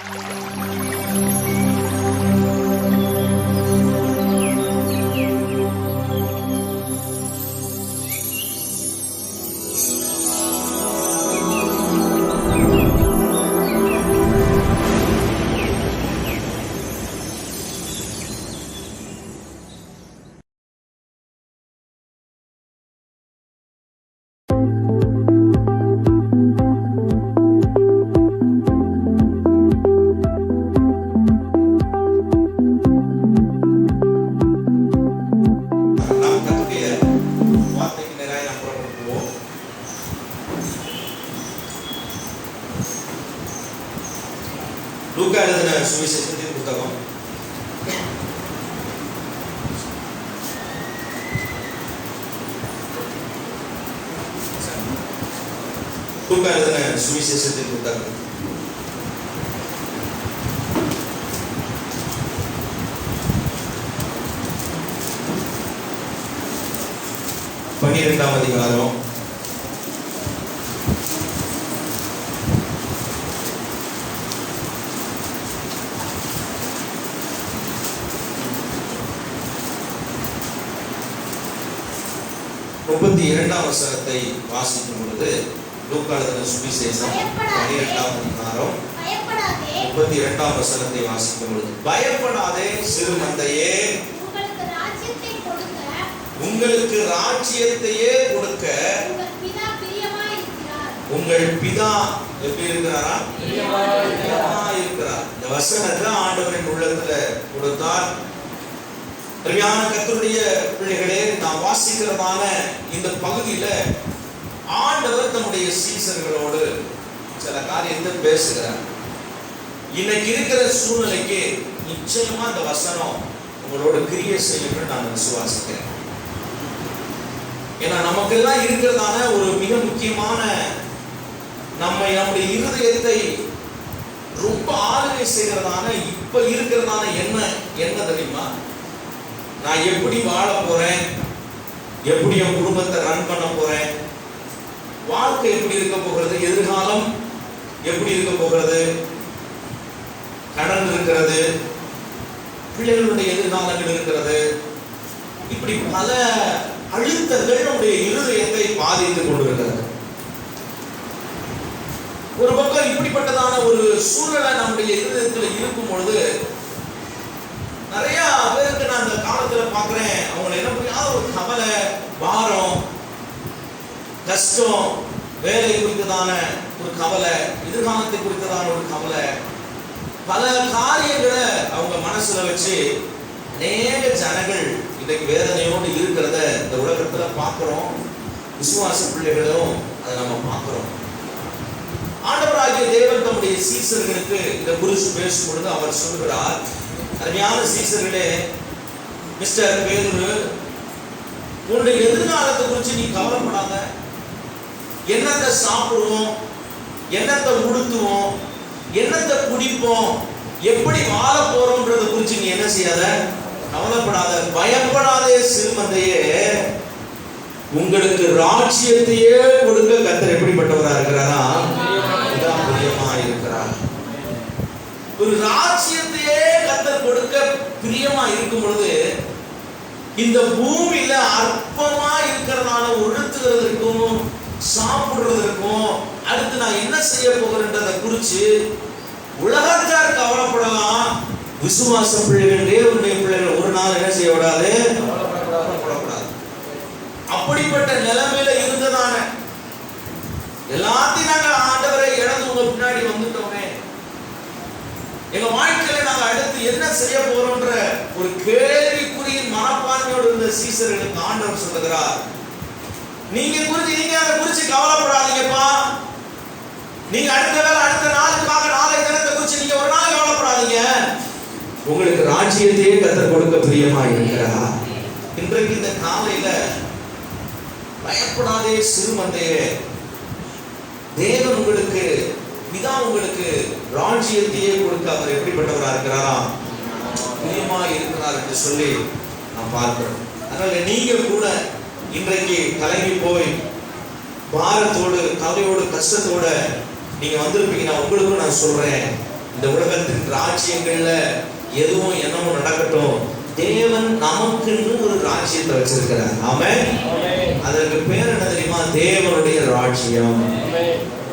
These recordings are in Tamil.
லூக்கா எழுதின சுவிசேஷத்தின் புத்தகம் லூக்கா எழுதின சுவிசேஷத்தின் புத்தகம் 12ஆம் அதிகாரம் 32ஆம் வசனத்தை வாசிக்கும் பொழுது லூக்கா எழுதின சுவிசேஷம் 12ஆம் அதிகாரம் 32ஆம் வசனத்தை வாசிக்கும் பொழுது, பயப்படாதே சிறு மந்தையே, உங்களுக்கு ராஜ்யத்தையே கொடுக்க உங்கள் பிதா எப்படி இருக்கிறாரா? பிரியமாய் இருக்கிறார். இந்த வசனத்தை ஆண்டவரின் உள்ளத்துல கொடுத்தார். பிரியமான கர்த்தருடைய பிள்ளைகளே, நாம் வாசிக்கிறதான இந்த பகுதியில ஆண்டவர் தம்முடைய சீசர்களோடு சில காரியத்தை பேசுகிறார். இன்னைக்கு இருக்கிற சூழ்நிலைக்கு நிச்சயமா இந்த வசனம் உங்களோட கிரியை செய்யும் நான் விசுவாசிக்கிறேன். ஏன்னா நமக்கெல்லாம் இருக்கிறதான ஒரு மிக முக்கியமான நம்முடைய இருதயத்தை ரொம்ப ஆளுகை செய்கிறதான இப்ப இருக்கிறதான என்ன தெரியுமா? நான் எப்படி வாழ போறேன், எப்படி என் குடும்பத்தை ரன் பண்ண போறேன், வாழ்க்கை எப்படி இருக்க போகிறது, எதிர்காலம் எப்படி இருக்க போகிறது, கடன் இருக்கிறது, பிள்ளைகளுடைய எதிர்காலங்கள் இருக்கிறது, இப்படி பல அழுத்தங்கள் நம்முடைய இருதயத்தை பாதித்துக் கொண்டிருக்கிறது. ஒரு பக்கம் இப்படிப்பட்டதான ஒரு சூழ்நிலை நம்முடைய இருதயத்தில் இருக்கும் பொழுது நிறைய பேருக்கு நான் அந்த காலத்துல பாக்குறேன், அவங்களை என்ன புரியாத ஒரு கவலை, பாரம், கஷ்டம், வேலை குறித்ததான ஒரு கவலை, எதிர்காலத்தை குறித்ததான ஒரு கவலை, பல காரியங்களை அவங்க மனசுல வச்சு அநேக ஜனங்கள் இன்றைக்கு வேதனையோடு இருக்கிறத இந்த உலகத்துல பார்க்கிறோம். விசுவாச பிள்ளைகளும் அதை நம்ம பார்க்கிறோம். ஆண்டவராகிய தேவன் தம்முடைய சீசர்களுக்கு இந்த குறித்து பேசும் பொழுது அவர் சொல்கிறார், அருமையான சீசர்களே, மிஸ்டர் பேதுரு, உன்னுடைய எதிர்காலத்தை குறித்து நீ கவலைப்படாத. என்னத்தை சாப்பிடுவோம், என்னத்தை உடுத்துவோம், என்னத்தை குடிப்போம், எப்படி வாழ போறோம்ன்றத குறித்து நீ என்ன செய்யாத, கவலைப்படாத. பயப்படாதே சிறுமந்தையே, உங்களுக்கு ராஜ்யத்தையே கொடுக்க கர்த்தர் எப்படிப்பட்டவரா இருக்கிறாரா? பிரியமா இருக்கிறார். ஒரு ராஜ்யத்தையே கர்த்தர் கொடுக்க பிரியமா இருக்கும் பொழுது இந்த பூமியில அற்பமா இருக்கிறதான உடுத்துகிறதற்கும் சாப்பிடுறதற்கும் அடுத்து நான் என்ன செய்ய போகிறேன்றதை குறித்து உலகத்தார் கவலைப்படலாம். விசுவாச பிள்ளைகள், தேவனுடைய பிள்ளைகள் ஒரு நாள் என்ன செய்ய விடாது, கவலைப்படக்கூடாது. அப்படிப்பட்ட நிலைமையில இருந்ததான எல்லாத்தையும் நாங்க ஆண்டவரை இழந்து உங்க பின்னாடி வந்துட்டோமே, எங்க வாழ்க்கையில நாங்க அடுத்து என்ன செய்ய போறோம்ன்ற ஒரு கேள்விக்குறியின் மனப்பான்மையோடு இருந்த சீசர்களுக்கு ஆண்டவர் சொல்லுகிறார், நீங்க அதை குறிச்சு கவலைப்படாதீங்கப்பா. நீங்க அடுத்த வேலை, அடுத்த நாளுக்காக, நாளை தினத்தை குறிச்சு நீங்க ஒரு நாள் கவலைப்படாதீங்க. உங்களுக்கு ராஜ்யத்தையே கர்த்தர் கொடுக்க பிரியமா இருக்கிறார். இன்றைக்கு இந்த காலையில பயப்படாதே சிறுமந்தையே, தேவன் உங்களுக்கு, பிதா உங்களுக்கு ராஜ்யத்தையே கொடுக்க அவர் எப்படிப்பட்டவரா இருக்கிறாரா? பிரியமா இருக்கிறார் என்று சொல்லி நாம் பார்க்கிறோம். அதனால நீங்க கூட இன்றைக்கு கலங்கி போய் பாரத்தோடு, கவலையோடு, கஷ்டத்தோட நீங்க வந்திருப்பீங்கன்னா உங்களுக்கும் நான் சொல்றேன், இந்த உலகத்தின் ராஜ்யங்கள்ல எதுவும் என்னமோ நடக்கட்டும், தேவன் நமக்குன்னு ஒரு ராஜ்யத்தை வச்சிருக்கிறார். ஆமென். அதற்கு பேர் என்ன தெரியுமா? தேவனுடைய ராஜ்யம்.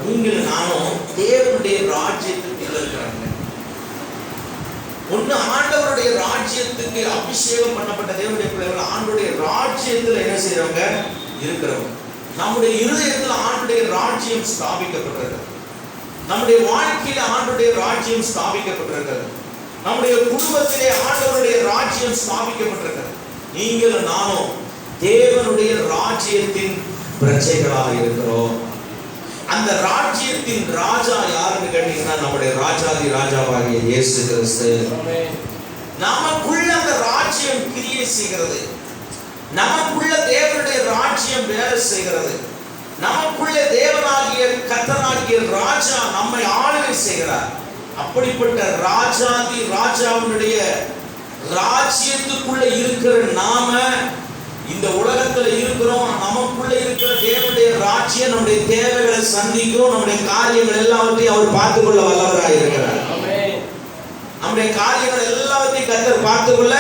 நீங்கள் நானும் தேவனுடைய ராஜ்யத்துக்கு இருக்கிறாங்க. ஒண்ணு ஆண்டவருடைய ராஜ்யத்துக்கு அபிஷேகம் பண்ணப்பட்ட தேவனுடைய பிள்ளைகள் ஆண்டுடைய ராஜ்யத்துல என்ன செய்யறவங்க இருக்கிறவங்க. நம்முடைய இருதயத்தில் ஆண்டுடைய ராஜ்யம் ஸ்தாபிக்கப்பட்டிருக்கிறது. நம்முடைய வாழ்க்கையில ஆண்டுடைய ராஜ்யம் ஸ்தாபிக்கப்பட்டிருக்கிறது. நம்முடைய குடும்பத்திலே ஆண்டவருடைய ராஜ்யம் ஸ்தாபிக்கப்பட்டிருக்கிறது. நீங்களும் நானும் தேவனுடைய ராஜ்யத்தின் பிரஜைகளாக இருக்கிறோம். அந்த ராஜ்யத்தின் ராஜா யாருன்னு கேட்டீங்கன்னா நம்முடைய ராஜாதி ராஜாவாகிய இயேசு கிறிஸ்து. நமக்குள்ள அந்த ராஜ்யம் கிரியை செய்கிறது. நமக்குள்ள தேவனுடைய ராஜ்யம் வேலை செய்கிறது. நமக்குள்ள தேவனாகிய கர்த்தனாகிய ராஜா நம்மை ஆளுகை செய்கிறார். அப்படிப்பட்ட ராஜாதி ராஜாவுடைய ராஜ்யத்துக்குள்ள இருக்கிற நாம இந்த உலகத்துல இருக்கிறோம். நமக்குள்ள இருக்கிற தேவனுடைய ராஜ்யம் நம்முடைய தேவைகளை சந்திக்கும். நம்முடைய காரியங்கள் எல்லாவற்றையும் அவர் பார்த்துக்கொள்ள வல்லவராய் இருக்கிறார். நம்முடைய காரியங்கள் எல்லாவற்றையும் கர்த்தர் பார்த்துக்கொள்ள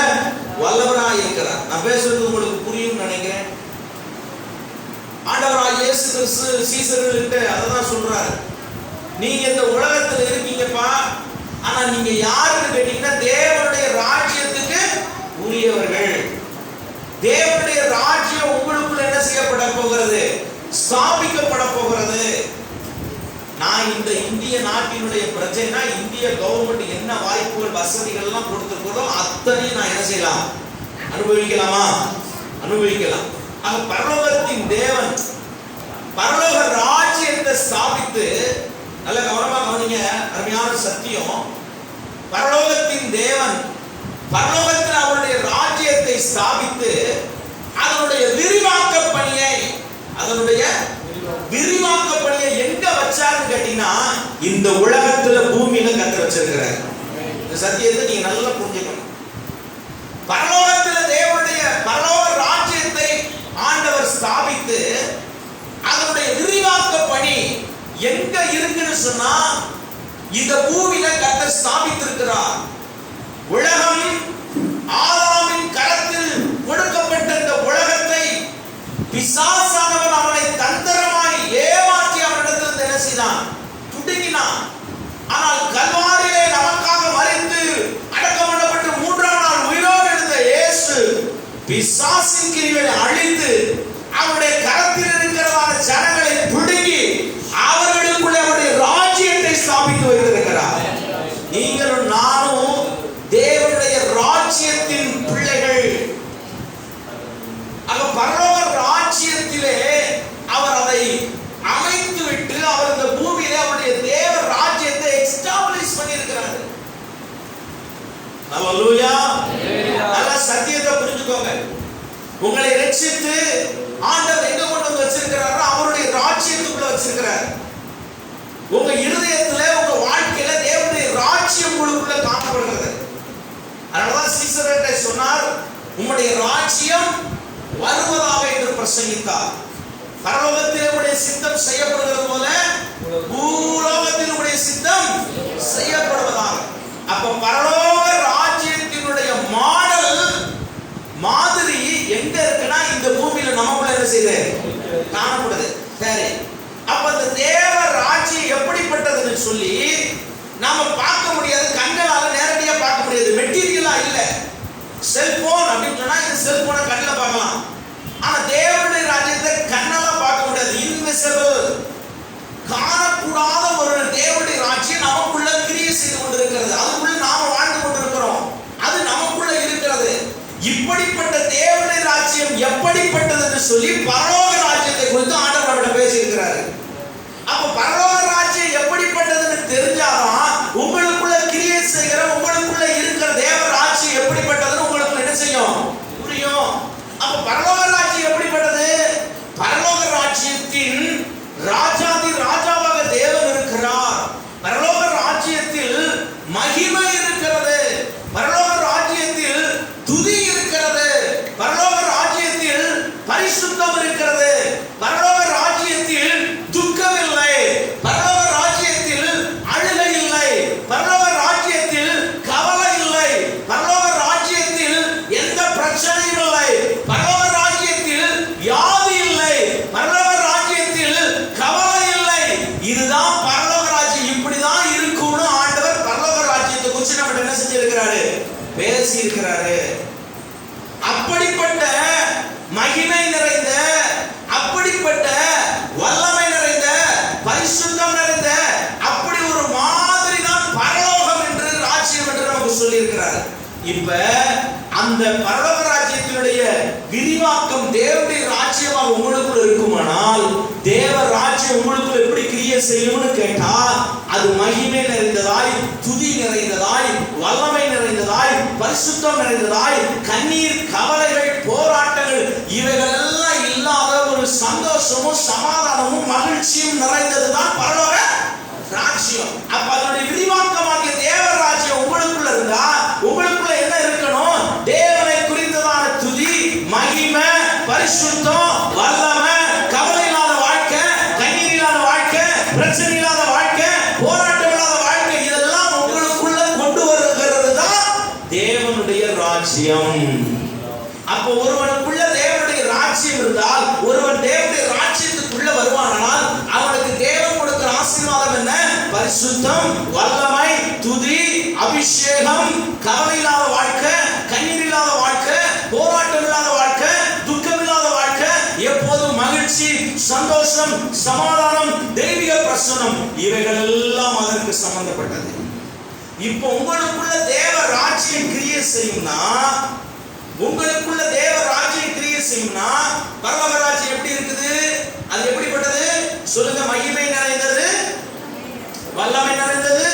வல்லவராய் இருக்கிறார். நான் பேசுறது உங்களுக்கு புரியும் நினைக்கிறேன். ஆண்டவராய் இயேசு கிறிஸ்து சீசர்களுக்கு அததான் சொல்றாரு, நீங்க இந்த உலகத்துல இருக்கீங்கப்பா, ஆனா நீங்க யாருன்னு கேட்டீங்கன்னா தேவனுடைய ராஜ்யத்துக்கு உரியவர்கள். தேவனுடைய ராஜ்யம் உங்களுக்குள்ள என்ன செய்யப்பட போகிறது? ஸ்தாபிக்கப்பட போகிறது. நான் இந்த இந்திய நாட்டினுடைய பிரஜைனா இந்திய கவர்மெண்ட் என்ன வாய்ப்புகள் வசதிகள் எல்லாம் கொடுத்திருக்கிறதோ அத்தனையும் நான் என்ன செய்யலாம்? அனுபவிக்கலாமா? அனுபவிக்கலாம். ஆக பரலோகத்தின் தேவன் பரலோக ராஜ்யத்தை ஸ்தாபித்து, நல்ல கவனமா கவனிங்க, அருமையான சத்தியம். பரலோகத்தின் தேவன் பரலோகத்தில் அவருடைய ராஜ்யத்தை ஸ்தாபித்து அதனுடைய விரிவாக்க பணியை எங்க வச்சாருன்னு கேட்டீங்கன்னா இந்த உலகத்துல பூமியில கத்த வச்சிருக்கிறார். இந்த சத்தியத்தை நீங்க நல்லா புரிஞ்சுக்கணும். பரலோகத்துல தேவனுடைய பரலோக ராஜ்யத்தை ஆண்டவர் ஸ்தாபித்து அதனுடைய விரிவாக்க பணி எங்க இருக்குன்னு சொன்னா இந்த பூமியில கர்த்தர் ஸ்தாபித்திருக்கிறார். உலகம் ஆதாமின் கரத்தில் கொடுக்கப்பட்ட இந்த உலகத்தை பிசாசானவன் அவனை தந்திரமாய் ஏமாற்றி அவனிடத்தில் என்ன செய்தான்? துடுங்கினான். ஆனால் கல்வாரியிலே நமக்காக மரித்து அடக்கம் பண்ணப்பட்டு மூன்றாம் நாள் உயிரோடு எழுந்த இயேசு பிசாசின் கிரிகளை அழித்து அவருடைய கரத்தில் இருக்கிறதான ஜனங்களை பிடுங்கி அவர்களுக்குள்ளே அவருடைய ராஜ்யத்தை ஸ்தாபித்து வைத்திருக்கிறார். நீங்களும் நானும் தேவனுடைய ராஜ்யத்தின் பிள்ளைகள். ஆக பரலோக ராஜ்யத்திலே அவர் அதை அமைத்து விட்டு அவர் இந்த பூமியிலே அவருடைய தேவ ராஜ்யத்தை எஸ்டாப்லிஷ் பண்ணி இருக்கிறார். ஹல்லேலூயா. நல்ல சத்தியத்தை புரிஞ்சுக்கோங்க. உங்களை ரட்சித்து ஆண்டவர் எங்க கொண்டு வந்து வச்சிருக்கிறாரோ அவருடைய ராஜ்யத்துக்குள்ள வச்சிருக்கிறார். உங்க இருதயத்துல உங்க வாழ்க்கையில தேவனுடைய ராஜ்யம் உங்களுக்குள்ள காணப்படுகிறது. அதனாலதான் சீசர்கிட்ட சொன்னார், உம்முடைய ராஜ்யம் வருவதாக என்று பிரசங்கித்தார். பரலோகத்தில் உம்முடைய சித்தம் செய்யப்படுகிறது போல பூலோகத்தில் உம்முடைய சித்தம் செய்யப்படுவதாக. அப்ப பரலோக ராஜ்யத்தினுடைய மாதிரி எங்க இருக்குன்னா இந்த பூமியில நமக்குள்ள என்ன செய்யுது? காணப்படுது. சரி, அப்ப இந்த தேவ ராஜ்யம் எப்படிப்பட்டதுன்னு சொல்லி நாம பார்க்க முடியாது. கண்களால நேரடியா பார்க்க முடியாது. மெட்டீரியலா இல்ல. செல்போன் அப்படின்னு சொன்னா இந்த செல்போனை கண்ணில் பார்க்கலாம். ஆனா தேவனுடைய ராஜ்யத்தை கண்ணால பார்க்க முடியாது. இன்விசிபிள், காணக்கூடாத ஒரு தேவனுடைய ராஜ்யம் நமக்குள்ள கிரியை செய்து கொண்டிருக்கிறது. அதுக்குள்ள நாம வாழ்ந்து கொண்டிருக்கிறோம். அது நமக்குள்ள இருக்கிறது. இப்படிப்பட்ட தேவனுடைய ராஜ்யம் எப்படிப்பட்டது என்று சொல்லி பரலோக ராஜ்யத்தை குறித்து ஆண்டவர் நம்மிடம் பேசியிருக்கிறார். அப்ப பரலோக ராஜ்யம் எப்படிப்பட்டதுன்னு தெரிஞ்சாதான் உங்களுக்குள்ள கிரியை செய்கிற உங்களுக்குள்ள இருக்கிற தேவ ராஜ்யம் எப்படிப்பட்டதுன்னு உங்களுக்கு என்ன செய்யும்? புரியும். அப்ப பரலோக ராஜ்யம் எப்படிப்பட்டது? பரலோக ராஜ்யத்தின் ராஜாதி ராஜாவாக தேவன் இருக்கிறார். பரலோக ராஜ்யத்தில் மகிமை இருக்கிறது. பரலோக ராஜ்யத்தில் துதி இருக்கிறது. பரலோக ராஜ்யத்தில் பரிசுத்தம் இருக்கிறது. பரலோக ராஜ்யத்தில் துக்கம் இல்லை. பரலோக ராஜ்யத்தில் அழுகை இல்லை. பரலோக பேசி இருக்கிறாரு. அப்படிப்பட்ட மகிமை நிறைந்த, அப்படிப்பட்ட வல்லமை நிறைந்த, பரிசுத்தம் நிறைந்த அப்படி ஒரு மாதிரி தான் பரலோகம் என்று, ராஜ்யம் என்று நமக்கு சொல்லி இருக்கிறார். இப்ப அந்த பரலோக ராஜ்யத்தினுடைய விரிவாக்கம் தேவனுடைய ராஜ்யமாக உங்களுக்குள்ள இருக்குமானால், தேவ ராஜ்யம் உங்களுக்குள்ள எப்படி கிரியை செய்யும்னு கேட்டா, அது மகிமை நிறைந்ததாய், துதி நிறைந்ததாய், வல்லமை நிறைந்ததாய், பரிசுத்தம் நிறைந்ததாய், கண்ணீர், கவலைகள், போராட்டங்கள் இவைகள் எல்லாம் இல்லாத ஒரு சந்தோஷமும் சமாதானமும் மகிழ்ச்சியும் நிறைந்ததுதான் பரலோக ராஜ்யம். அப்ப அதனுடைய விரிவாக்கமாகிய தேவ ராஜ்யம் உங்களுக்குள்ள இருந்தா, உங்களுக்குள்ள என்ன இருக்கணும்? தேவனை குறித்ததான துதி, மகிமை, பரிசுத்தம், வல்லமை, கவலை இல்லாத வாழ்க்கை, கண்ணீர் இல்லாத வாழ்க்கை, பிரச்சனை இல்லாத வாழ்க்கை, போராட்டம் இல்லாத வாழ்க்கை, இதெல்லாம் உங்களுக்குள்ள கொண்டு வருகிறது தான் தேவனுடைய ராஜ்யம். அப்போ ஒருவனுக்குள்ள தேவனுடைய ராஜ்யம் இருந்தால், ஒருவன் தேவனுடைய ராஜ்யத்துக்குள்ள வருவானால், அவனுக்கு தேவன் கொடுக்கிற ஆசீர்வாதம் என்ன? பரிசுத்தம், வல்லமை, துதி, அபிஷேகம், கவலை இல்லாத வாழ்க்கை, கண்ணீர் இல்லாத வாழ்க்கை, போராட்டம் இல்லாத வாழ்க்கை, துக்கம் இல்லாத வாழ்க்கை, எப்போதும் மகிழ்ச்சி, சந்தோஷம், சமாதானம், தெய்வீக பிரசன்னம், இவைகள் எல்லாம் அதற்கு சம்பந்தப்பட்டது. இப்போ உங்களுக்குள்ள தேவ ராஜ்யம் கிரியை செய்யும்னா, உங்களுக்குள்ள தேவ ராஜ்யம் கிரியை செய்யும்னா, பரலோக ராஜ்யம் எப்படி இருக்குது? அது எப்படிப்பட்டது சொல்லுங்க? மகிமை நிறைந்தது, வல்லமை நிறைந்தது,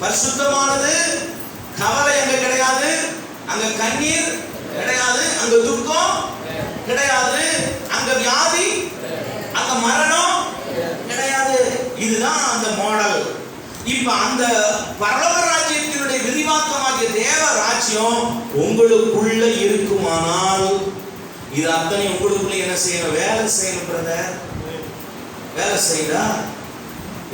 பரிசுத்தமானது, கவலை அங்க கிடையாது, அங்க கண்ணீர் கிடையாது, அங்க துக்கம் கிடையாது, அங்க வியாதி, அங்க மரணம் கிடையாது. இதுதான் அந்த மாடல். இப்ப அந்த பரலோக ராஜ்யத்தினுடைய விரிவாக்கமாகிய தேவ ராஜ்யம் உங்களுக்குள்ள இருக்குமானால், இது அத்தனை உங்களுக்குள்ள என்ன செய்யணும்? வேலை செய்யணும் பிரதர். வேலை செய்யல,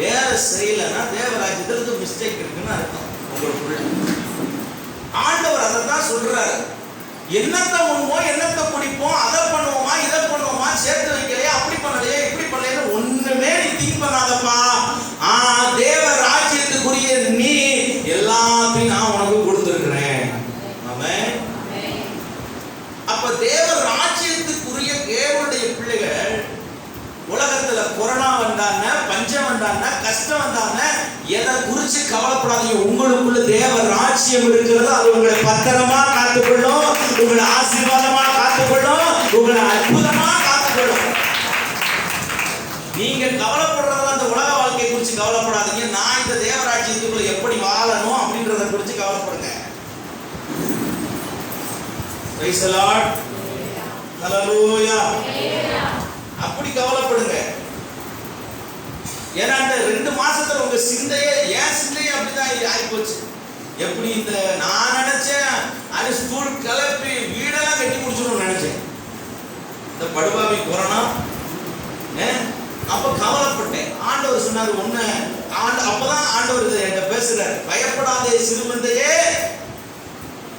வேலை செய்யலன்னா தேவராஜ்யத்திற்கு மிஸ்டேக் இருக்குன்னு அர்த்தம். உங்களுக்குள்ள ஆண்டவர் அதை தான் சொல்றாரு. என்னத்தை உண்மோம், என்னத்தை குடிப்போம், அதை பண்ணுவோமா, இதை பண்ணுவோமா, சேர்த்து வைக்கலையா, அப்படி பண்ணலையா, இப்படி பண்ணலையா, ஒண்ணுமே நீ திங்க் பண்ணாதப்பா. தேவ ராஜ்யத்துக்குரிய நீ எல்லாத்தையும் நான் உனக்கு கொடுத்துருக்கிறேன். ஆமென். அப்ப தேவ ராஜ்யத்துக்குரிய தேவனுடைய பிள்ளைகள் உலகத்துல கொரோனா வந்தாங்க, பஞ்சம் வந்தாங்க, கஷ்டம் வந்தாங்க, எதை குறிச்சு கவலைப்படாதீங்க. உங்களுக்குள்ள தேவ ராஜ்யம் இருக்கிறது. அது உங்களை பத்திரமா காத்துக்கொள்ளும், உங்களை ஆசீர்வாதமா காத்துக்கொள்ளும், உங்களை அற்புதமா காத்துக்கொள்ளும். நீங்க கவலைப்படுறது அந்த உலக வாழ்க்கையை குறிச்சு கவலைப்படாதீங்க. நான் இந்த தேவ ராஜ்யத்துக்குள்ள எப்படி வாழணும் அப்படின்றத குறிச்சு கவலைப்படுங்க. Praise the Lord. ஹல்லேலூயா. அப்படி கவலைப்படுங்க. ஏன்னா இந்த 2 மாசத்துல உங்க சிந்தையே, ஏன் சிந்தையே அப்படிதான் ஆகி போச்சு. எப்படி இந்த நான் நினைச்சேன் அது ஸ்கூல் கிளப்பி வீடெல்லாம் கட்டி முடிச்சிடணும்னு நினைச்சேன். இந்த படுபாவி கொரோனா அப்ப கவலைப்பட்டேன். ஆண்டவர் சொன்னாரு ஒண்ணு, அப்பதான் ஆண்டவர் என்கிட்ட பேசுறாரு, பயப்படாதே சிறுமந்தையே,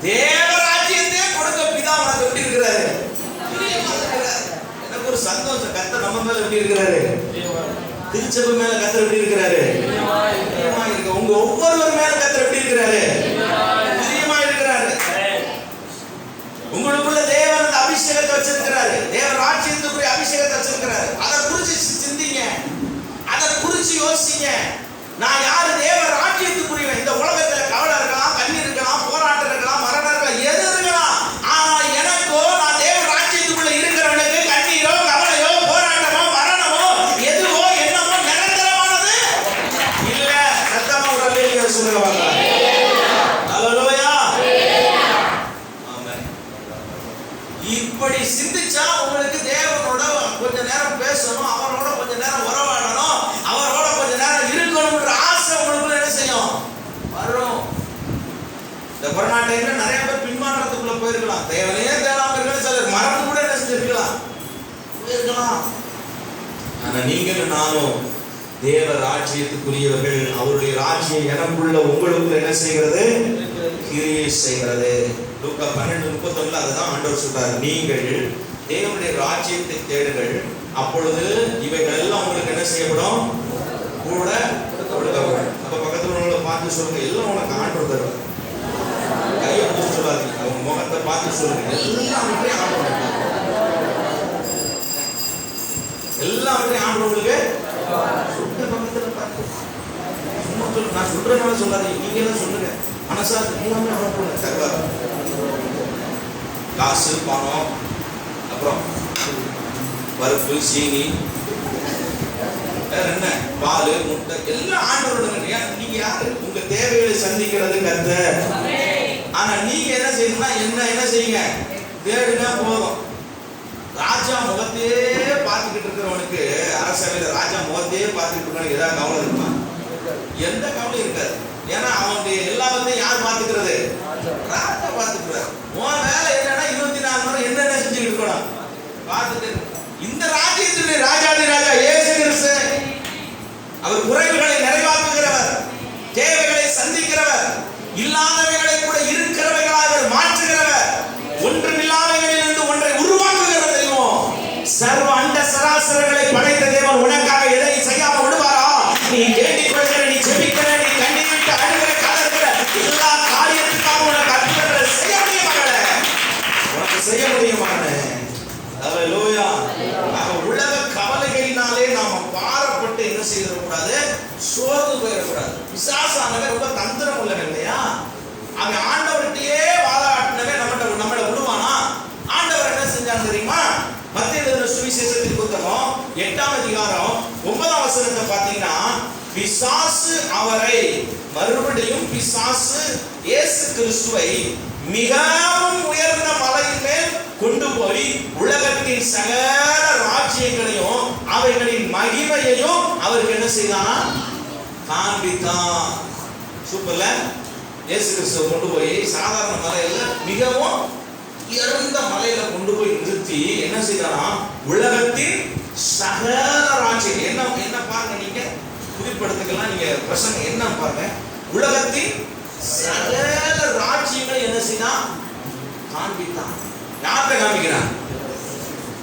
தேவராஜ்யத்தையே கொடுக்க பிதா உனக்கு எப்படி இருக்கிறாரு? எனக்கு ஒரு சந்தோஷம். கர்த்தர் நம்ம மேல எப்படி இருக்கிறாரு? திருச்சபை மேல கர்த்தர் எப்படி இருக்கிறாரு? பிரியமா இருக்கு. உங்க ஒவ்வொருவர் மேல கர்த்தர் எப்படி இருக்கிறாரு? பிரியமா இருக்கிறாரு. உங்களுக்குள்ள தேவன் அந்த அபிஷேகத்தை வச்சிருக்கிறாரு. தேவ ராஜ்யத்துக்குரிய அபிஷேகத்தை வச்சிருக்கிறாரு. அதை குறிச்சு சிந்திங்க, அதை குறிச்சு யோசிங்க. நான் யாரு? தேவ ராஜ்யத்துக்குரியவன். இந்த உலகத்துல கவலை இருக்கலாம், கண்ணீர் இருக்கலாம், போராட்டம் இருக்கலாம், மரணம் இருக்கலாம், எது இருக்கலாம். ஆனா எனக்கோ, நான் தேவ ராஜ்யத்துக்குள்ள இருக்கிறவனுக்கு கண்ணீரோ, கவலையோ, போராட்டமோ, மரணமோ, எதுவோ என்னமோ நிரந்தரமானது இல்ல. சத்தமா ஒரு அல்லேலூயா சொல்லுங்க வாங்க. ஹல்லேலூயா. ஆமென். இப்படி சிந்திச்சா உங்களுக்கு தேவனோட கொஞ்ச நேரம் பேசணும், அவரோட கொஞ்ச நேரம் உறவாடணும், அவரோட கொஞ்ச நேரம் இருக்கணும்ன்ற ஆசை உங்களுக்கு என்ன செய்யும்? வரும். இந்த கொரோனா டைம்ல நிறைய பேர் பின்மாற்றத்துக்குள்ள போயிருக்கலாம். தேவனையே தேடாம இருக்கலாம், சிலர் மறந்து கூட என்ன செஞ்சிருக்கலாம், போயிருக்கலாம். ஆனா நீங்களும் நானும் தேவ ராஜ்யத்துக்குரியவர்கள். அவருடைய ராஜ்யம் எனக்குள்ள உங்களுக்குள்ள என்ன செய்கிறது? கிரியை செய்கிறது. லூக்கா 12:31 அதுதான் ஆண்டவர் சொல்றாரு. நீங்கள் தேவனுடைய ராஜ்யத்தை தேடுங்கள், அப்பொழுது இவைகள் எல்லாம் உங்களுக்கு என்ன செய்யப்படும்? கூட கொடுக்கப்படும். அப்ப பக்கத்துல உங்களை பார்த்து சொல்லுங்க, எல்லாம் உனக்கு ஆண்டவர் தருவார். கையை பிடிச்சு சொல்லாதீங்க. சொல்லுங்க. எல்லாவற்றையும் ஆண்டவர்களுக்கு சொந்த பக்கத்துல பார்த்து சும்மா சொல்லு. நான் சொல்றேன்னு சொல்லாதீங்க, நீங்க தான் சொல்லுங்க. மனசார எல்லாமே ஆண்டவர்கள் தருவார். காசு, பணம், அப்புறம் பருப்பு, சீனி, வேற என்ன, பால், முட்டை எல்லாம் ஆண்டவரோட. நீங்க யாரு? உங்க தேவைகளை சந்திக்கிறது கர்த்தர். ஆனா நீங்க என்ன செய்யணும்னா என்ன செய்யுங்க, தேடுனா போதும். ராஜா முகத்தையே பார்த்துக்கிட்டு இருக்கிறவனுக்கு, அரசவையில ராஜா முகத்தையே பார்த்துக்கிட்டு இருக்கிறவனுக்கு ஏதாவது கவலை இருக்குமா? எந்த கவலையும் இருக்காது. ஏன்னா அவனுடைய எல்லாத்தையும் யார் பார்த்துக்கிறது? ராஜா பார்த்துக்கிறார். உன் வேலை என்னன்னா 24 மணி நேரம் என்னென்ன செஞ்சுக்கிட்டு இருக்கணும் பார்த்துட்டு. இந்த ராஜ்யத்துடைய ராஜாதி ராஜா இயேசு கிறிஸ்து, அவர் குறைவுகளை நிறைவாக்குகிறவர், தேவைகளை சந்திக்கிறவர், இல்லாதவைகளை கூட இருக்கிறவைகளாக அவர் மாற்றுகிறவர், ஒன்றுமில்லாதவைகளிலிருந்து ஒன்றை உருவாக்குகிற தெய்வம். சர்வ அண்ட சராசரங்களை படைத்த தேவன் உனக்காக எதை செய்யாம விடுவாரா? நீ வேண்டிக் கொள்கிற, நீ ஜெபிக்கிற, நீ கண்ணீர் விட்டு அழுகிற, கதறுகிற எல்லா காரியத்துக்காக உனக்கு அற்புதங்களை செய்ய முடியுமாங்களே, உனக்கு செய்ய முடியுமாங்களே. ஹல்லேலூயா. உலக கவலைகளினாலே நாம பாரப்பட்டு என்ன செய்யக்கூடாது, சோர்ந்து போயிடக்கூடாது. பிசாசானவன் ரொம்ப தந்திரம் உள்ளவன் இல்லையா? அவன் ஆண்டவர்கிட்டயே வாழாட்டினவே நம்மள விடுவானா? ஆண்டவர் என்ன செஞ்சாங்க தெரியுமா? மத்திய சுவிசேஷத்தின் புத்தகம் 8ஆம் அதிகாரம் 9ஆம் வசனத்தை பார்த்தீங்கன்னா, பிசாசு அவரை, மறுபடியும் பிசாசு இயேசு கிறிஸ்துவை மிகவும் உயர்ந்த மலையின் மேல் கொண்டு போய் உலகத்தின் சகல ராஜ்யங்களையும் அவைகளின் மகிமையையும் அவருக்கு என்ன செய்தானா? காண்பித்தான். சூப்பர்ல. இயேசு கிறிஸ்துவை கொண்டு போய் சாதாரண மலையில மிகவும் உயர்ந்த மலையில கொண்டு போய் நிறுத்தி என்ன செய்தானா? உலகத்தின் சகல ராஜ்யம் என்ன பாருங்க, நீங்க குறிப்பிடத்துக்கெல்லாம் நீங்க பிரசங்க என்ன பாருங்க, உலகத்தின் சகல ராஜ்யங்களை என்ன செய்தான்? காண்பித்தான். யார்கிட்ட காமிக்கிறான்?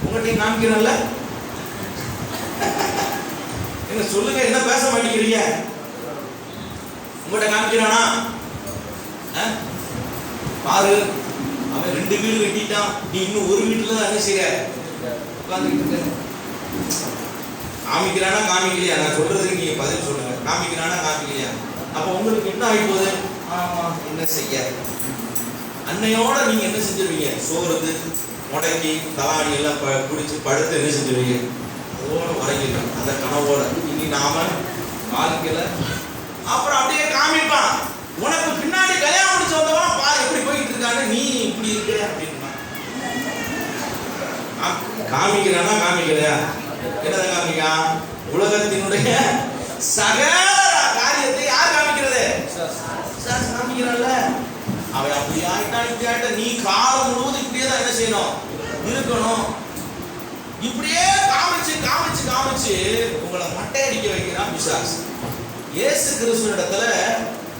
உங்கள்கிட்ட காமிக்கிறான்ல. என்ன சொல்லுங்க, என்ன பேச மாட்டேங்கிறீங்க? உங்கள்கிட்ட காமிக்கிறானா? பாரு, அவன் 2 வீடு கட்டிட்டான், நீ இன்னும் ஒரு வீட்டுல தான் என்ன செய்ய உட்கார்ந்துட்டு இருக்க. காமிக்கிறானா காமிக்கலையா? நான் சொல்றதுக்கு நீங்க பதில் சொல்லுங்க. காமிக்கிறானா காமிக்கலையா? அப்ப உங்களுக்கு என்ன ஆகி போகுது? ஆமா, என்ன செய்ய, அன்னையோட நீங்க என்ன செஞ்சிருவீங்க? சோறுது முடக்கி தலாணி எல்லாம் குடிச்சு படுத்து என்ன செஞ்சிருவீங்க? அதோட உறங்கிடும். அந்த கனவோட இனி நாம வாழ்க்கையில அப்புறம் அப்படியே காமிப்பான். உனக்கு பின்னாடி கல்யாணம் முடிச்சு வந்தவன் பா எப்படி போயிட்டு இருக்காங்க, நீ இப்படி இருக்க அப்படின்னா காமிக்கிறானா காமிக்கலையா? என்னதை காமிக்கா? உலகத்தினுடைய சகல காரியத்தை யார் காமிக்கிறது? காமிக்கிறான்ல. அவன் அப்படி ஆயிட்டா இப்படி ஆயிட்டா, நீ காலம் முழுவதும் இப்படியே தான் என்ன செய்யணும், இருக்கணும். இப்படியே காமிச்சு காமிச்சு காமிச்சு உங்களை மட்டை அடிக்க வைக்கிறான் பிசாசு. இயேசு கிறிஸ்துவிடத்துல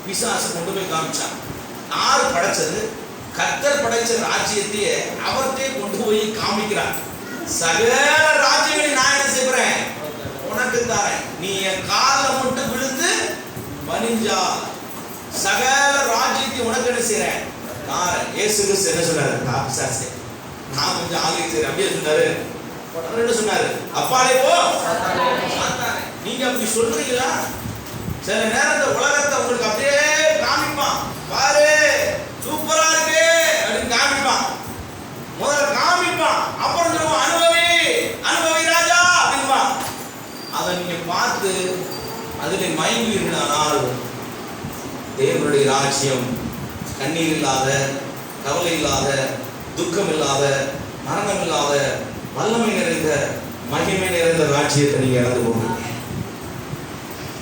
பிசாசு கொண்டு போய் காமிச்சான். யாரு படைச்சது? கர்த்தர் படைச்ச ராஜ்யத்தையே அவர்கிட்டே கொண்டு போய் காமிக்கிறான். சகல ராஜ்யங்களை நான் என்ன செய்றேன்? உனக்கு தரேன். நீ என் காலில் மட்டும் விழுந்து பணிஞ்சா சகல ராஜ்யத்தை உனக்கு என்ன செய்றேன்? இயேசு கிறிஸ்து என்ன சொன்னாரு? பிசாசே, நான் கொஞ்சம் ஆளுக்கு செய்றேன் அப்படியே சொன்னாரு. அவர் என்ன சொன்னாரு? அப்பாலே போ சாத்தானே. நீங்க அப்படி சொல்றீங்களா? சில நேரத்துல உலகத்தை உங்களுக்கு அப்படியே காமிப்பான். பாரு சூப்பரா இருக்கு அப்படின்னு காமிப்பான். முதல்ல காமிப்பான், அப்புறம் சொல்லுவான் அனுபவி அனுபவி ராஜா அப்படின்பான். அதை நீங்க பார்த்து அதில் மயங்குவீர்களானால் தேவனுடைய ராஜ்யம் கண்ணீர் இல்லாத, கவலை இல்லாத, துக்கம் இல்லாத, மரணம் இல்லாத, வல்லமை நிறைந்த, மகிமை நிறைந்த ராஜ்யத்தை நீங்க இழந்து போவீங்க.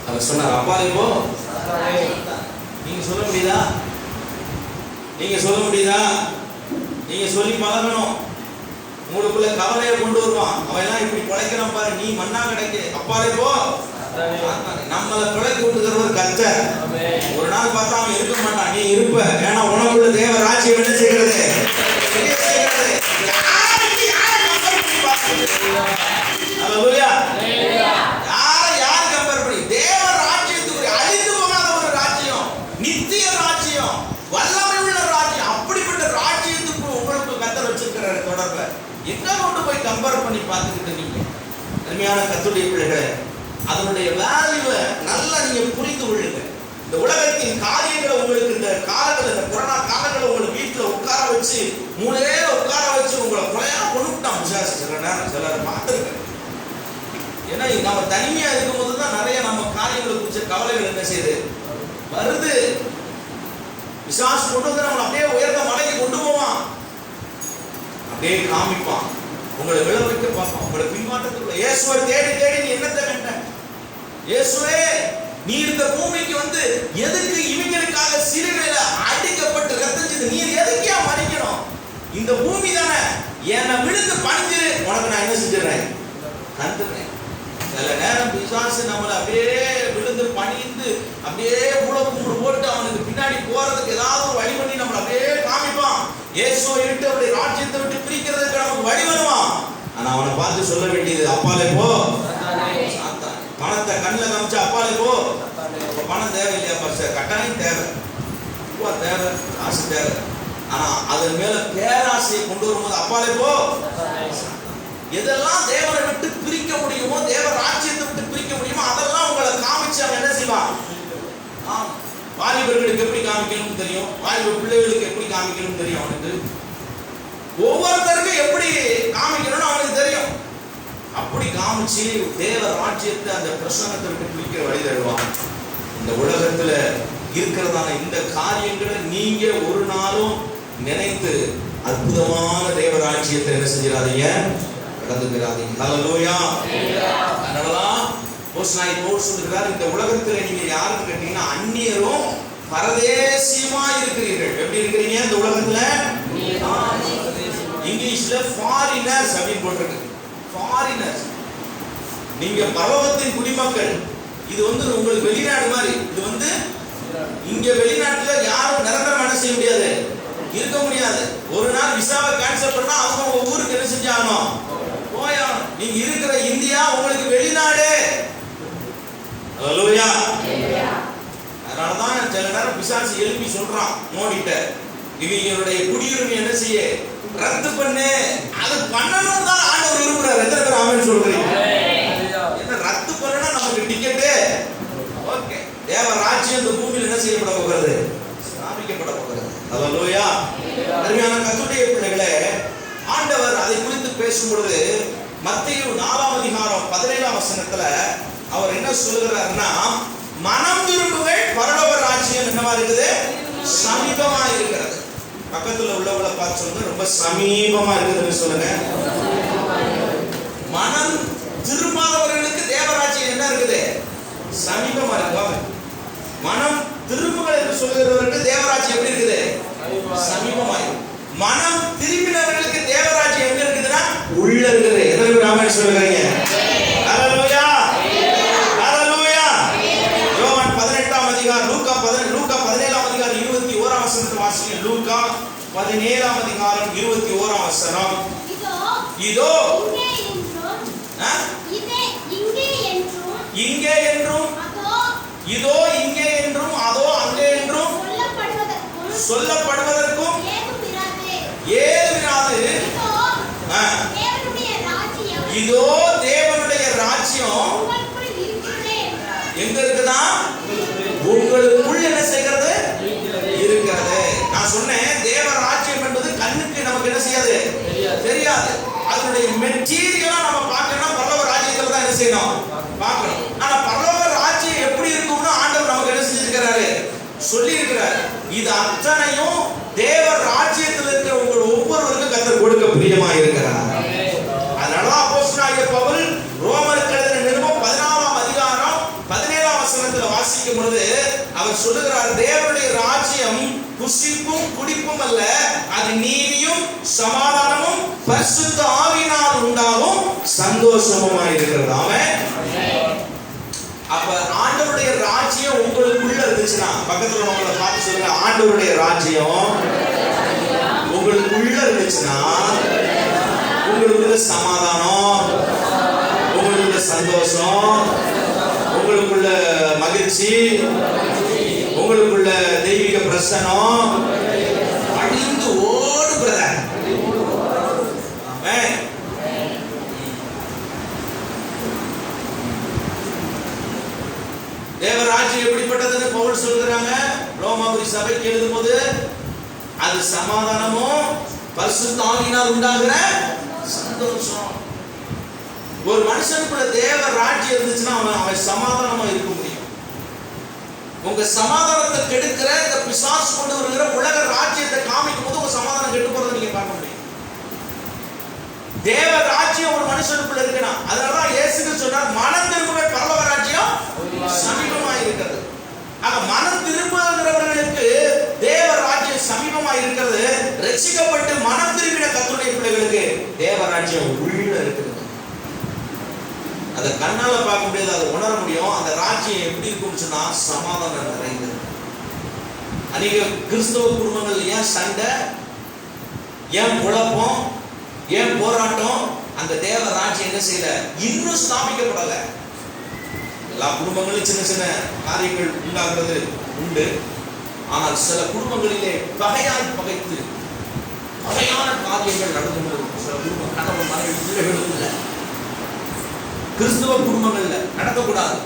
அவர் சொன்னார், அப்பா இப்போ நீங்க சொல்ல முடியுதா? நீங்க சொல்ல முடியுதா? நீங்க சொல்லி பழகணும். உங்களுக்குள்ள கவலையை கொண்டு வருவான். அவன் எல்லாம் இப்படி பிழைக்கிறான் பாரு, நீ மண்ணா கிடைக்க. அப்பாலே போ. நம்மளை பிழைக்க விட்டுக்கிறவர் கர்த்தர். ஒரு நாள் பார்த்தா அவன் இருக்க மாட்டான், நீ இருப்ப. ஏன்னா உனக்குள்ள தேவ ராஜ்யம் என்ன செய்கிறது? அல்லேலூயா. யார் கம்பேர் பண்ணி? தேவ ராஜ்யத்துக்கு அழிந்து போகாத ஒரு ராஜ்யம், நித்திய ராஜ்யம், வல்லமை உள்ள ராஜ்யம். அப்படிப்பட்ட ராஜ்யத்துக்கு உங்களுக்கு அருமையான கர்த்தருடைய பிள்ளைகளே, அதனுடைய வேல்யூவை நல்லா நீங்க புரிந்து கொள்ளுங்க. இந்த உலகத்தின் காரியங்களை உங்களுக்கு இந்த காலங்கள், இந்த கொரோனா காலங்களை உங்களுக்கு வீட்டில் உட்கார வச்சு 3 நேரம் உட்கார வச்சு உங்களை குறையா கொண்டுட்டான் பிசாசு. சில நேரம் சிலரை பார்த்துருக்கேன். ஏன்னா நம்ம தனிமையா இருக்கும்போது தான் நிறைய நம்ம காரியங்களை குறிச்ச கவலைகள் என்ன செய்யுது வருது. பிசாசு கொண்டு வந்து நம்மளை அப்படியே உயர்ந்த மலைக்கு கொண்டு போவான், அப்படியே காமிப்பான், உங்களை விழ வைக்க பார்ப்பான், உங்களை பின்மாற்றத்துக்குள்ள. இயேசுவை தேடி தேடி நீ என்னத்தை கண்ட? இயேசுவே, நீ இந்த பூமிக்கு வந்து எதுக்கு இவங்களுக்காக சிலுவையில அடிக்கப்பட்டு ரத்தம் நீ எதுக்கே மறிக்கணும்? இந்த பூமி தானே, என்னை விழுந்து பணிஞ்சிரு, உனக்கு நான் என்ன செஞ்சிடறேன் தந்துடுறேன். சில நேரம் பிசாசு நம்மளை அப்படியே விழுந்து பணிந்து அப்படியே கும்பிடு போட்டு அவனுக்கு பின்னாடி போறதுக்கு ஏதாவது ஒரு வழி பண்ணி நம்மளை அப்படியே காமிப்பான். இயேசுவை விட்டு அவருடைய ராஜ்யத்தை விட்டு பிரிக்கிறதுக்கு நமக்கு வழி வருவான். ஆனா அவனை பார்த்து சொல்ல வேண்டியது, அப்பாலே போ. பணத்தை கண்ணில் காமிச்சா அப்பாலே போ. பணம் தேவையில்லையா பாஸ்டர்? கட்டாயம் தேவை, தேவை, ஆசை தேவை. ஆனா அதன் மேல பேராசையை கொண்டு வரும்போது அப்பாலே போ. எதெல்லாம் தேவனை விட்டு பிரிக்க முடியுமோ, தேவ ராஜ்யத்தை விட்டு பிரிக்க முடியுமோ அதெல்லாம் உங்களை காமிச்சு அவன் என்ன செய்வான்? வாலிபர்களுக்கு எப்படி காமிக்கணும்னு தெரியும், வாலிப பிள்ளைகளுக்கு எப்படி காமிக்கணும்னு தெரியும் அவனுக்கு. ஒவ்வொருத்தருக்கும் எப்படி காமிக்கணும்னு அவனுக்கு தெரியும். அப்படி காமிச்சு தேவ ராஜ்யத்தை அந்த பிரசன்னத்தை விட்டு பிரிக்கிற வழி தருவான். இந்த உலகத்துல இருக்கிறதான இந்த காரியங்களை நீங்க ஒரு நாளும் நினைத்து அற்புதமான தேவ ராஜ்யத்தை என்ன செஞ்சிடாதீங்க, கடந்துக்கிறாதீங்க. ஹல்லேலூயா. அதனாலதான் பவுல் சொல்றார், இந்த உலகத்துல நீங்க யாருன்னு கேட்டீங்கன்னா அந்நியரும் பரதேசியுமா இருக்கிறீர்கள். எப்படி இருக்கிறீங்க இந்த உலகத்துல? இங்கிலீஷ்ல ஃபாரினர்ஸ் அப்படின்னு போட்டிருக்கு. ஃபாரினர்ஸ், நீங்க பரலோகத்தின் குடிமக்கள். இது வந்து உங்களுக்கு வெளிநாடு மாதிரி. இது வந்து இங்க வெளிநாட்டுல யாரும் நிரந்தரம் என்ன செய்ய முடியாது, இருக்க முடியாது. ஒரு நாள் விசாவை கேன்சல் பண்ணா அவங்க ஊருக்கு என்ன செஞ்சாகணும், போயாகணும். நீங்க இருக்கிற இந்தியா உங்களுக்கு வெளிநாடு. ஹல்லேலூயா. அதனாலதான் சில நேரம் பிசாசு எழுப்பி சொல்றான் மோடிட்ட, இவங்களுடைய குடியுரிமை என்ன செய்ய ரத்து பண்ணு. அது பண்ணணும் தான் ஆண்டவர் விரும்புறாரு. எத்தனை பேர் ஆமென் சொல்றீங்க? என்ன ரத்து பண்ணனா நமக்கு டிக்கெட்டு ஓகே. தேவ ராஜ்யம் இந்த பூமியில் என்ன செய்யப்பட போகிறது, ஸ்தாபிக்கப்பட போகிறது. ஹல்லேலூயா. அருமையான கர்த்தருடைய பிள்ளைகளே, ஆண்டவர் அதை குறித்து பேசும்பொழுது மத்தேயு 4ஆம் அதிகாரம் 17ஆம் வசனத்துல அவர் என்ன சொல்லுகிறார்னா, மனம் திரும்புங்கள், பரலோக ராஜ்யம் என்னவா இருக்குது, சமீபமா இருக்கிறது. பக்கத்துல உள்ளவங்களை பார்த்து சொல்லுங்க, ரொம்ப சமீபமா இருக்குதுன்னு சொல்லுங்க. மனம் திரும்பாதவர்களுக்கு தேவராஜ்யம் என்ன இருக்குது, சமீபமா இருக்கு. மனம் திரும்புங்கள் என்று சொல்லுகிறவர்களுக்கு தேவராஜ்யம் எப்படி இருக்குது, சமீபமா இருக்கு. மனம் திரும்பினவர்களுக்கு தேவராஜ்யம் எப்படி இருக்குதுன்னா உள்ள இருக்குது. எதற்கு ஆமென் சொல்லுறீங்க? ஹல்லேலூயா. ஹல்லேலூயா. யோவான் 18ஆம் அதிகாரம், லூக்கா 17ஆம் அதிகாரம் 21ஆம் வசனத்தை வாசிங்க. லூக்கா 17ஆம் அதிகாரம் 21ஆம் வசனம். இதோ இங்கே என்றும் இதோ இங்கே என்றும் அதோ அங்கே என்றும் சொல்லப்படுவதற்கும் ஏதுமிராது. இதோ தேவனுடைய ராஜ்யம் எங்க இருக்குதா, உங்களுக்குள் என்ன செய்கிறது இருக்கிறது. நான் சொன்னேன், தேவ ராஜ்யம் என்பது கண்ணுக்கு நமக்கு என்ன செய்யாது, தெரியாது. அதனுடைய மெட்டீரியலா நம்ம பார்க்கணும், பரலோக ராஜ்யத்துல தான் என்ன செய்யணும், பார்க்கணும். ஆனா பரலோக ராஜ்யம் எப்படி இருக்கும்னு ஆண்டவர் நமக்கு என்ன செஞ்சிருக்கிறாரு, சொல்லி இருக்கிறார். இது அத்தனையும் தேவ ராஜ்யத்தில் இருக்கிற உங்கள் ஒவ்வொருவருக்கும் கர்த்தர் கொடுக்க பிரியமா இருக்கிறார். அதனால அப்போஸ்தலனாகிய பவுல் ரோமருக்கு எழுதின நிருபம் 14ஆம் அதிகாரம் 17ஆம் வசனத்துல வாசிக்கும் பொழுது அவர் சொல்லுகிறார், தேவனுடைய ராஜ்யம் புசிப்பும் குடிப்பும் அல்ல, அது நீதியும் சமாதானமும் பரிசுத்த ஆவியினால் உண்டாகும் சந்தோஷமுமாய் இருக்கிறது. ஆமென். அப்ப ஆண்டவருடைய ராஜ்யம் உங்களுக்குள்ள இருந்துச்சுன்னா, பக்கத்துல உங்களை பார்த்து சொல்லுங்க, ஆண்டவருடைய ராஜ்யம் உங்களுக்குள்ள இருந்துச்சுன்னா உங்களுக்குள்ள சமாதானம், உங்களுக்குள்ள சந்தோஷம், உங்களுக்குள்ள மகிழ்ச்சி, உங்களுக்குள்ள தெய்வீக பிரசன்னம் அழிந்து ஓடுகிறத. தேவராஜ்யம் எப்படிப்பட்டதுன்னு பவுல் சொல்றாங்க. ரோமாபுரி சபைக்கு எழுதும்போது அது சமாதானமும் பரிசுத்த ஆவியினால் உண்டாகிற சந்தோஷம். ஒரு மனுஷனுக்குள்ள தேவ ராஜ்யம் இருந்துச்சுன்னா அவன் சமாதானமா இருக்க முடியும். உங்க சமாதானத்தை கெடுக்கிற இந்த பிசாசு கொண்டு வருகிற உலக ராஜ்யத்தை காமிக்கும் போது உங்க சமாதானம் கெட்டு போறதை நீங்க பார்க்க முடியும். தேவ ராஜ்யம் ஒரு மனுஷனுக்குள்ள இருக்குன்னா, அதனாலதான் இயேசு சொன்னார், மனம் திரும்புகிற பரலோக ராஜ்யம் சமீபமா இருக்கிறது. ஆக மனம் திரும்புகிறவர்களுக்கு தேவ ராஜ்யம் சமீபமா இருக்கிறது. ரட்சிக்கப்பட்டு மனம் திரும்பின கர்த்தருடைய பிள்ளைகளுக்கு தேவ ராஜ்யம் உள்ள இருக்குது. அதை கண்ணால பார்க்க முடியாது, அதை உணர முடியும். அந்த ராஜ்யம் எப்படி இருக்கும்னு சொன்னா சமாதானம் நிறைந்தது. அநேக கிறிஸ்தவ குடும்பங்கள் ஏன் சண்டை, ஏன் குழப்பம், ஏன் போராட்டம்? அந்த தேவ ராஜ்யம் என்ன செய்யல, இன்னும் ஸ்தாபிக்கப்படல. எல்லா குடும்பங்களும் சின்ன சின்ன காரியங்கள் உண்டாகிறது உண்டு. ஆனால் சில குடும்பங்களிலே பகையால் பகைத்து பகையான காரியங்கள் நடந்து கொண்டிருக்கும். சில குடும்பம் கணவன் மனைவி பிள்ளைகளும் இல்லை, கிறிஸ்துவ குடும்பங்கள்ல நடக்கக்கூடாது.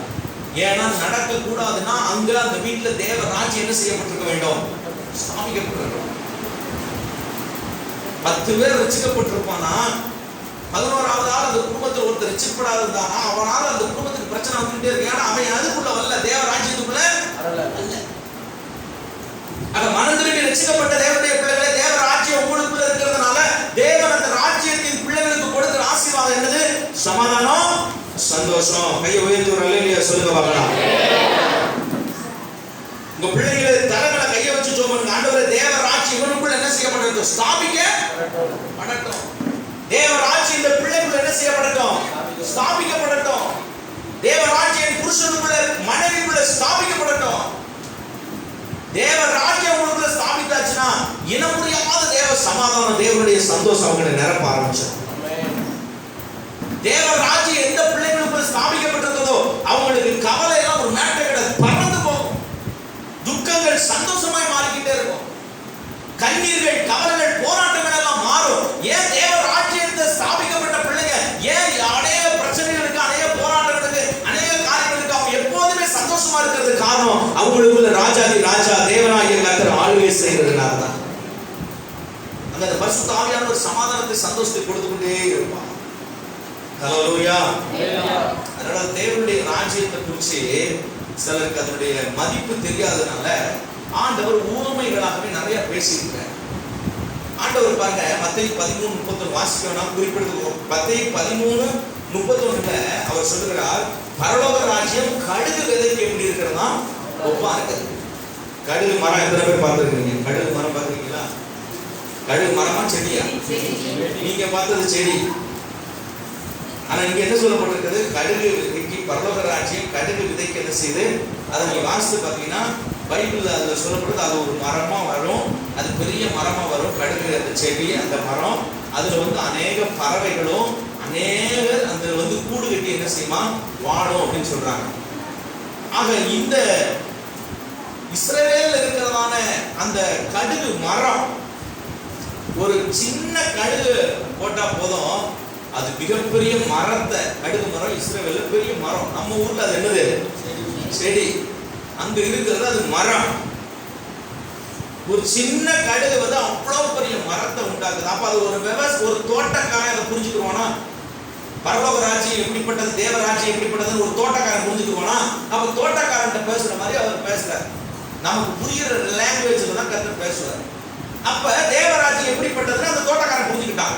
ஏன்னா நடக்கக்கூடாதுன்னா அங்க அந்த வீட்டுல தேவ ராஜ்யம் என்ன செய்யப்பட்டிருக்க வேண்டும், ஸ்தாபிக்கப்பட்டிருக்கும். 10 பேர் ரட்சிக்கப்பட்டிருப்பானா, 11வது ஆள் அந்த குடும்பத்தில் ஒருத்தர் ரட்சிக்கப்படாத இருந்தானா அவனால அந்த குடும்பத்துக்கு பிரச்சனை வந்துட்டே இருக்கு. ஏன்னா அவன் அதுக்குள்ள வரல, தேவ ராஜ்யத்துக்குள்ள அல்ல. ஆக மனம் திரும்பி ரட்சிக்கப்பட்ட தேவனுடைய பிள்ளைகளே, தேவ ராஜ்யம் உங்களுக்குள்ள இருக்கிறதுனால தேவன் அந்த ராஜ்யத்தின் பிள்ளைகளுக்கு கொடுக்கிற ஆசீர்வாதம் என்னது, சமாதானம், சந்தோஷம். கையை உயர்த்தி ஒரு அல்லேலூயா சொல்லுங்க பார்க்கலாம். உங்க பிள்ளைகளை தலைகளை கையை வச்சு சொல்லுங்க, ஆண்டவரே தேவ ராஜ்யம் இவனுக்குள்ள என்ன செய்யப்பட்டிருக்கும், ஸ்தாபிக்கப்படட்டும். தேவ ராஜ்யம் இந்த பிள்ளைக்குள்ள என்ன செய்யப்படட்டும், ஸ்தாபிக்கப்படட்டும். தேவ ராஜ்யம் புருஷனுக்குள்ள மனைவிக்குள்ள ஸ்தாபிக்கப்படட்டும். தேவ ராஜ்யம் உங்களுக்குள்ள ஸ்தாபித்தாச்சுன்னா இனம் புரியாத தேவ சமாதானம், தேவனுடைய சந்தோஷம் அவங்களை நிரப்ப ஆரம்பிச்சிடும். தேவ ராஜ்யம் எந்த பிள்ளைகளுக்குள்ள ஸ்தாபிக்கப்பட்டிருக்கிறதோ அவங்களுக்கு கவலை எல்லாம் ஒரு மேட்டை கிடையாது, பறந்து போகும். துக்கங்கள் சந்தோஷமாய் மாறிக்கிட்டே இருக்கும். கண்ணீர்கள், கவலைகள், போராட்டங்கள் எல்லாம் மாறும். ஏன் தேவ ராஜ்யத்தை ஸ்தாபிக்கப்பட்ட பிள்ளைங்க ஏன் அநேக பிரச்சனைகளுக்கு, அநேக போராட்டங்களுக்கு, அநேக காரியங்களுக்கு அவங்க எப்போதுமே சந்தோஷமா இருக்கிறது காரணம் அவங்களுக்குள்ள ராஜாதி ராஜா தேவனாகிய கர்த்தர் ஆளுகை செய்கிறதுனால தான். அந்த பரிசுத்த ஆவியானவர் ஒரு சமாதானத்தை, சந்தோஷத்தை கொடுத்துக்கிட்டே இருப்பான். ஹல்லேலூயா. அதனால தேவனுடைய ராஜ்யத்தை குறித்து சிலருக்கு அதனுடைய மதிப்பு தெரியாதனால ஆண்டவர் ஊமைகளாகவே நிறைய பேசியிருக்கிறார். ஆண்டவர் பாருங்க, மத்தேயு 13:31 வாசிக்கணும் குறிப்பிடுறோம். மத்தேயு 13:31 அவர் சொல்லுகிறார், பரலோக ராஜ்யம் கடுகு விதைக்கு எப்படி இருக்கிறதா ஒப்பா இருக்குது. கடுகு மரம் எத்தனை பேர் பார்த்துருக்கீங்க? கடுகு மரம் பார்த்துருக்கீங்களா? கடுகு மரமா செடியா? நீங்க பார்த்தது செடி. ஆனா இங்க என்ன சொல்லப்பட்டிருக்கிறது, கடுகு விதைக்கு பரலோக ராஜ்யம் கடுகு விதைக்கு என்ன செய்து, அதை நீங்க வாசித்து பார்த்தீங்கன்னா பைபிள்ல அதுல சொல்லப்படுது, அது ஒரு மரமா வரும், அது பெரிய மரமா வரும். கடுகு அந்த செடி, அந்த மரம், அதுல அநேக பறவைகளும் அநேக அந்த கூடு கட்டி என்ன செய்யுமா வாழும் அப்படின்னு சொல்றாங்க. ஆக இந்த இஸ்ரவேல் இருக்கிறதான அந்த கடுகு மரம், ஒரு சின்ன கடுகு போட்டா போதும், அது மிகப்பெரிய மரத்தை, கடுகு மரம் இஸ்ரவேல்ல பெரிய மரம். நம்ம ஊர்ல அது என்னது, செடி. அங்க இருக்கிறது அது மரம். ஒரு சின்ன கடுகு அவ்வளவு பெரிய மரத்தை உண்டாக்குது. அப்ப அது ஒரு தோட்டக்காரன் அதை புரிஞ்சுக்குவானா, பரலோக ராஜ்யம் எப்படிப்பட்டது, தேவ ராஜ்யம் எப்படிப்பட்டது ஒரு தோட்டக்காரன் புரிஞ்சுக்குவானா? அப்ப தோட்டக்காரன் பேசுற மாதிரி அவர் பேசுறார். நமக்கு புரியுற லாங்குவேஜ்ல தான் கர்த்தர் பேசுவார். அப்ப தேவராஜ்யம் எப்படிப்பட்டதுன்னு அந்த தோட்டக்காரன் புரிஞ்சுக்கிட்டான்.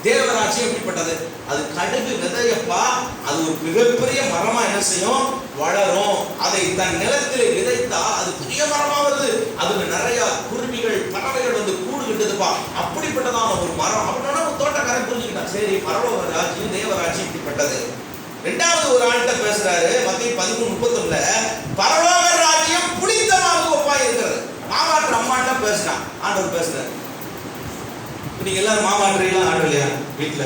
தேவராஜ்யம் எப்படிப்பட்டது, அது கடுகு விதையப்பா, அது ஒரு மிகப்பெரிய மரமா என்ன செய்யும், வளரும். அதை தன் நிலத்தில் விதைத்தா அது பெரிய மரமா வருது. அதுல நிறைய குருவிகள், பறவைகள் கூடு கட்டுதுப்பா. அப்படிப்பட்டதான ஒரு மரம் அப்படின்னா ஒரு தோட்டக்காரன் புரிஞ்சுக்கிட்டான். சரி, பரலோக ராஜ்யம் தேவராஜ்யம் இப்படிப்பட்டது. ரெண்டாவது ஒரு ஆள்கிட்ட பேசுறாரு, மத்தேயு 13:31 பரலோக ராஜ்யம் புளித்தமாக ஒப்பா இருக்கிறது. மாவாற்று அம்மாட்ட பேசுறான் ஆண்டவர் பேசுறாரு. நீங்க எல்லாரும் மாவாட்டுறீங்களா? ஆண்டலையா வீட்டுல?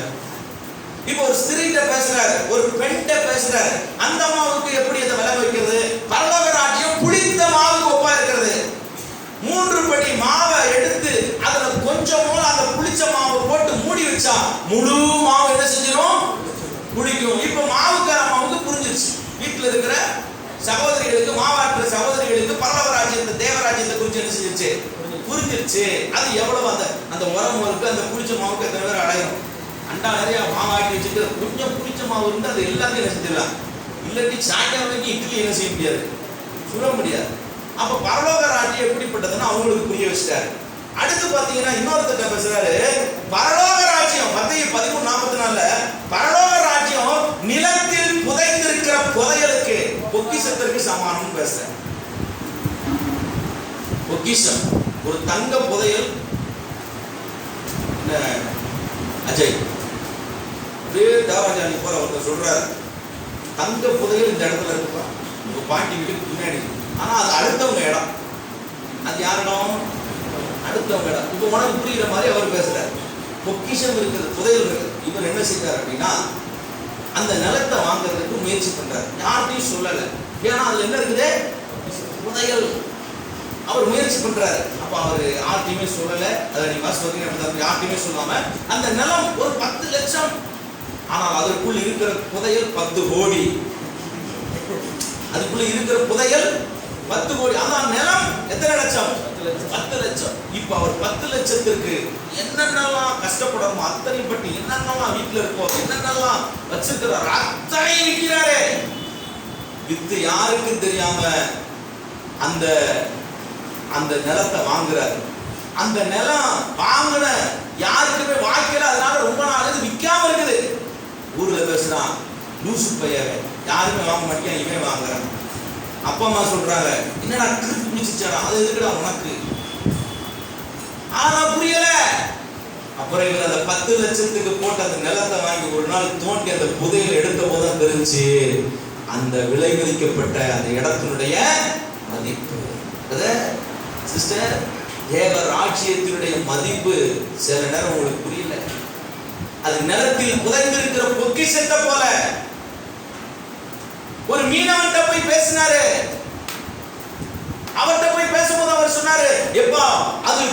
இப்போ ஒரு ஸ்திரீட்ட பேசுறாரு, ஒரு பெண்கிட்ட பேசுறாரு. அந்த அம்மாவுக்கு எப்படி அதை விளை வைக்கிறது? பரலோக ராஜ்யம் புளித்த மாவுக்கு ஒப்பா இருக்கிறது. 3 படி மாவை எடுத்து அதுல கொஞ்சம் அந்த புளிச்ச மாவை போட்டு மூடி வச்சா முழு மாவு என்ன செஞ்சிடும், புளிக்கும். இப்ப மாவுக்கார அம்மாவுக்கு புரிஞ்சிருச்சு, வீட்டுல இருக்கிற சகோதரிகளுக்கு குடிச்சு என்ன செஞ்சிருச்சு, புரிஞ்சிருச்சு. அது எவ்வளவு அந்த அந்த உரம் இருக்கு, அந்த புளிச்ச மாவுக்கு எத்தனை பேர் அடையும். அண்டா நிறைய மாவாட்டி வச்சுட்டு கொஞ்சம் புளிச்ச மாவு இருந்து அது எல்லாத்தையும் என்ன செஞ்சிடலாம். இல்லாட்டி சாயங்காலம் வரைக்கும் இட்லி என்ன செய்ய முடியாது, சுட முடியாது. அப்ப பரலோக ராஜ்யம் எப்படிப்பட்டதுன்னு அவங்களுக்கு புரிய வச்சுட்டாரு. அடுத்து பாத்தீங்கன்னா இன்னொருத்தர் பேசுறாரு, பரலோக ராஜ்யம் மத்தேயு 13:44 பரலோக ராஜ்யம் நிலத்தில் புதைந்திருக்கிற புதையலுக்கு பொக்கிஷத்திற்கு சமானம் பேசுறாரு. பொக்கிஷம் ஒரு தங்க புதையல். அஜய் தேவராஜாணி போற ஒருத்தர் சொல்றாரு, தங்க புதையல் இந்த இடத்துல இருக்குப்பா, உங்க பாட்டி வீட்டுக்கு பின்னாடி. ஆனா அது அடுத்தவங்க இடம். அது யாரிடம்? அடுத்தவங்க இடம். இப்ப உனக்கு புரியுற மாதிரி அவர் பேசுறாரு. பொக்கிஷம் இருக்குது, புதையல் இருக்குது. இவர் என்ன செய்யறாரு அப்படின்னா, அந்த நிலத்தை வாங்குறதுக்கு முயற்சி பண்றாரு. யார்கிட்டையும் சொல்லல, ஏன்னா அதுல என்ன இருக்குது, புதையல். அவர் முயற்சி பண்றாரு. அப்ப அவர் யார்கிட்டையுமே சொல்லல. அதை நீங்க வாசிப்பீங்க, யார்கிட்டையுமே சொல்லாம அந்த நிலம் ஒரு 10 லட்சம். ஆனால் அதற்குள் இருக்கிற புதையல் 10 கோடி. அதுக்குள்ள இருக்கிற புதையல் 10 கோடி. ஆனா நிலம் எத்தனை லட்சம்? 10 லட்சம். இப்ப அவர் 10 லட்சத்திற்கு என்னென்னலாம் கஷ்டப்படணுமோ அத்தனை பற்றி, என்னென்னலாம் வீட்டுல இருக்கோ, என்னென்னலாம் வச்சிருக்கிறார் அத்தனை விற்கிறாரே. வித்து யாருக்கும் தெரியாம அந்த அந்த நிலத்தை வாங்குறாரு. அந்த நிலம் வாங்கின யாருக்குமே வாய்க்கல. அதனால ரொம்ப நாள் விற்காம இருக்குது. ஊர்ல பேசுறான், லூசு பையன், யாருமே வாங்க மாட்டேன், இவன் வாங்குறான். அப்பா அம்மா சொல்றாங்க, என்னடா கிறுக்கு பிடிச்சிச்சாடா, அது எதுக்குடா உனக்கு? ஆனா புரியல. அப்புறம் இவர் அந்த 10 லட்சத்துக்கு போட்டு அந்த நிலத்தை வாங்கி ஒரு நாள் தோண்டி அந்த புதையல் எடுத்த போதுதான் தெரிஞ்சு அந்த விலை மதிக்கப்பட்ட அந்த இடத்தினுடைய மதிப்பு. சிஸ்டர், தேவ ராஜ்யத்தினுடைய மதிப்பு சில நேரம் உங்களுக்கு புரியல. அது நிலத்தில் புதைந்திருக்கிற பொக்கிஷத்தை போல. ஒரு மீனவன்கிட்ட போய் பேசினாரு. அவர்கிட்ட போய் பேசும்போது அவர் சொன்னாரு, எப்பா அது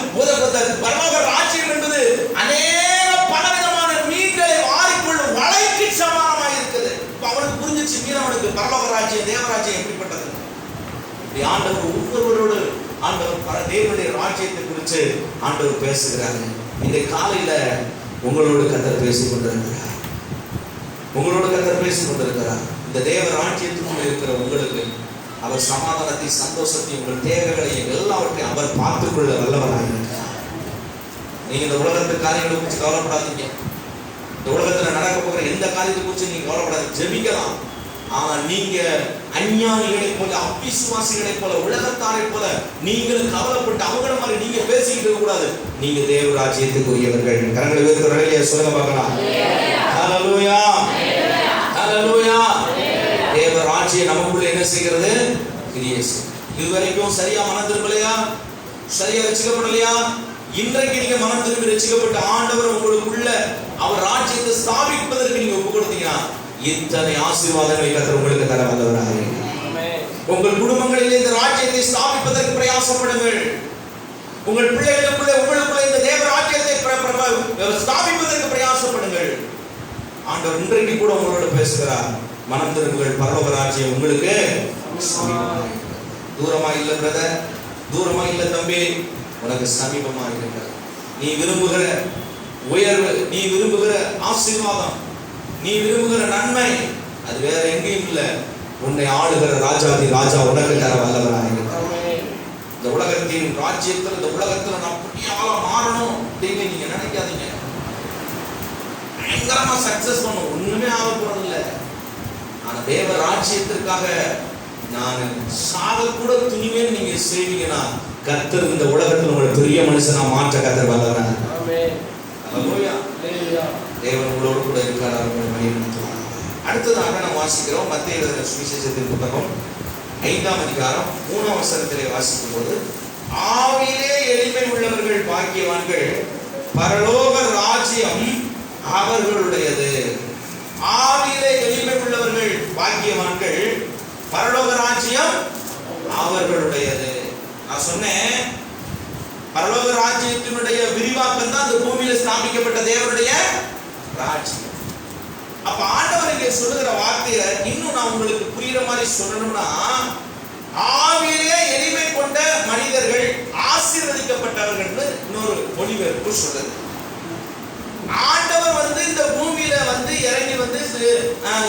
பரலோக ராஜ்யம் என்பது அநேக பலவிதமான மீன்களை வாரிக்கொள்ளும் வலைக்கு சமானமாக இருக்குது. இப்ப அவனுக்கு புரிஞ்சிச்சு, மீனவனுக்கு பரலோக ராஜ்யம் தேவராஜ்யம் எப்படிப்பட்டது. இப்படி ஆண்டவர் ஒவ்வொருவரோடு ஆண்டவர் தேவனுடைய ராஜ்யத்தை குறித்து ஆண்டவர் பேசுகிறாரு. இந்த காலையில உங்களோடு கர்த்தர் பேசிக் கொண்டிருக்கிறார். உங்களோடு கர்த்தர் பேசிக் கொண்டிருக்கிறார். இந்த தேவ ராஜ்யத்துக்குள்ள இருக்கிற உங்களுக்கு அவர் சமாதானத்தை, சந்தோஷத்தை, உங்கள் தேவைகளை எல்லாவற்றையும் அவர் பார்த்துக் கொள்ள வல்லவராக இருக்கிறார். நீங்க இந்த உலகத்து காரியங்களை குறித்து கவலைப்படாதீங்க. இந்த உலகத்துல நடக்க போகிற எந்த காரியத்தை குறித்து நீங்க கவலைப்படாதீங்க. ஜெபிக்கலாம். ஆனா நீங்க அஞ்ஞானிகளை போல, அவிசுவாசிகளை போல, உலகத்தாரை போல நீங்களும் கவலைப்பட்டு அவங்கள மாதிரி நீங்க பேசிக்கிட்டு இருக்க கூடாது. நீங்க தேவ ராஜ்யத்துக்குரியவர்கள். கரங்களை உயர்த்தி சொல்லுங்க பார்க்கலாம். ஹல்லேலூயா, ஹல்லேலூயா. தேவ ராஜ்யம் நமக்குள்ள என்ன செய்கிறது? கிரியேஸ். இதுவரைக்கும் சரியா மனம் திரும்பலையா, சரியா ரட்சிக்கப்படலையா? இன்றைக்கு நீங்க மனம் திரும்பி ரட்சிக்கப்பட்ட ஆண்டவர் உங்களுக்குள்ள அவர் ராஜ்யத்தை ஸ்தாபிப்பதற்கு நீங்க ஒப்பு கொடுத்தீங்கன்னா இத்தனை ஆசீர்வாதங்களை கர்த்தர் உங்களுக்கு தர வல்லவராக இருக்கிறார். உங்கள் குடும்பங்களில் இந்த ராஜ்யத்தை ஸ்தாபிப்பதற்கு பிரயாசப்படுங்கள். உங்கள் பிள்ளைகளுக்குள்ளே உங்களுக்குள்ளே இந்த தேவ ராஜ்யத்தை ஸ்தாபிப்பதற்கு பிரயாசப்படுங்கள். ஆண்டவர் இன்றைக்கு கூட உங்களோட பேசுகிறார். மனம் திரும்புங்கள், பரலோக ராஜ்யம் உங்களுக்கு தூரமா இல்லை பிரதர், தூரமா இல்லை தம்பி, உனக்கு சமீபமா இருக்கிறது. நீ விரும்புகிற உயர்வு, நீ விரும்புகிற ஆசீர்வாதம், நீ விரும்புகிற நன்மை அது வேற எங்கேயும் இல்லை. உன்னை ஆளுகிற ராஜாதி ராஜா உனக்கு தர வல்லவராக இருக்கிறார். இந்த உலகத்தின் ராஜ்யத்தில், இந்த உலகத்துல நான் புண்ணியால மாறணும் அப்படின்னு நீங்க நினைக்காதீங்க. பயங்கரமா சக்சஸ் பண்ணும், ஒண்ணுமே ஆக போறது இல்லை. ஆனா தேவ ராஜ்யத்திற்காக நான் சாக கூட துணிவேன்னு நீங்க செய்வீங்கன்னா கர்த்தர் இந்த உலகத்தில் உங்களை பெரிய மனுஷனா மாற்ற கர்த்தர் வல்லவராக. தேவன் உங்களோடு கூட இருக்கிறார். அடுத்ததாக நாம் வாசிக்கிறோம் மத்தேயு எழுதின சுவிசேஷத்தின் புத்தகம் 5ஆம் அதிகாரம் 3ஆம் வசனத்திலே வாசிக்கும் போது, ஆவியிலே எளிமை உள்ளவர்கள் பாக்கியவான்கள், பரலோக ராஜ்யம் அவர்களுடையது. ஆவியிலே எளிமை உள்ளவர்கள் பாக்கியவான்கள், பரலோக ராஜ்யம் அவர்களுடையது. நான் சொன்னேன், பரலோக ராஜ்யத்தினுடைய விரிவாக்கம் தான் இந்த பூமியில ஸ்தாபிக்கப்பட்ட தேவனுடைய ராஜ்யம். அப்ப ஆண்டவர் இங்கே சொல்லுகிற வார்த்தையை இன்னும் நான் உங்களுக்கு புரியுற மாதிரி சொல்லணும்னா, ஆவியிலே எளிமை கொண்ட மனிதர்கள், மொழிபெயர்ப்பு சொல்றது. ஆண்டவர் வந்து இந்த பூமியில வந்து இறங்கி வந்து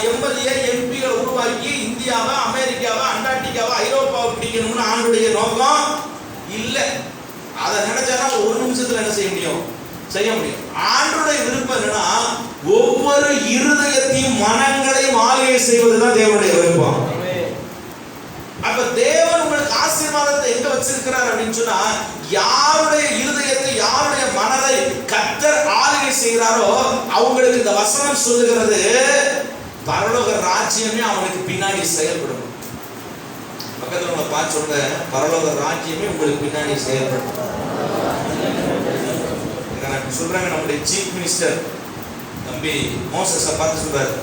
எம்எல்ஏ எம்பிகளை உருவாக்கி இந்தியாவை, அமெரிக்காவை, அண்டார்டிகாவை, ஐரோப்பாவை பிடிக்கணும்னு ஆண்டுடைய நோக்கம் இல்ல. அதை நினைச்சானா ஒரு நிமிஷத்துல என்ன செய்ய முடியும்? செய்ய முடியும். ஆண்டுடைய விருப்பம் என்னன்னா ஒவ்வொரு இருதயத்தையும் மனங்களையும் ஆளுகை செய்வதுதான் தேவனுடைய விருப்பம். அப்ப தேவன் உங்களுக்கு ஆசீர்வாதத்தை எங்க வச்சிருக்கிறார் அப்படின்னு சொன்னா, யாருடைய இருதயத்தை, யாருடைய மனதை கர்த்தர் ஆளுகை செய்கிறாரோ அவங்களுக்கு இந்த வசனம் சொல்லுகிறது, பரலோக ராஜ்யமே அவனுக்கு பின்னாடி செயல்படும். பக்கத்துல உங்களை பார்த்து சொல்ற, பரலோக ராஜ்யமே உங்களுக்கு பின்னாடி செயல்படும். சொல்றாங்க நம்முடைய சீஃப் மினிஸ்டர் தம்பி மோசஸை பார்த்து சொல்றாரு,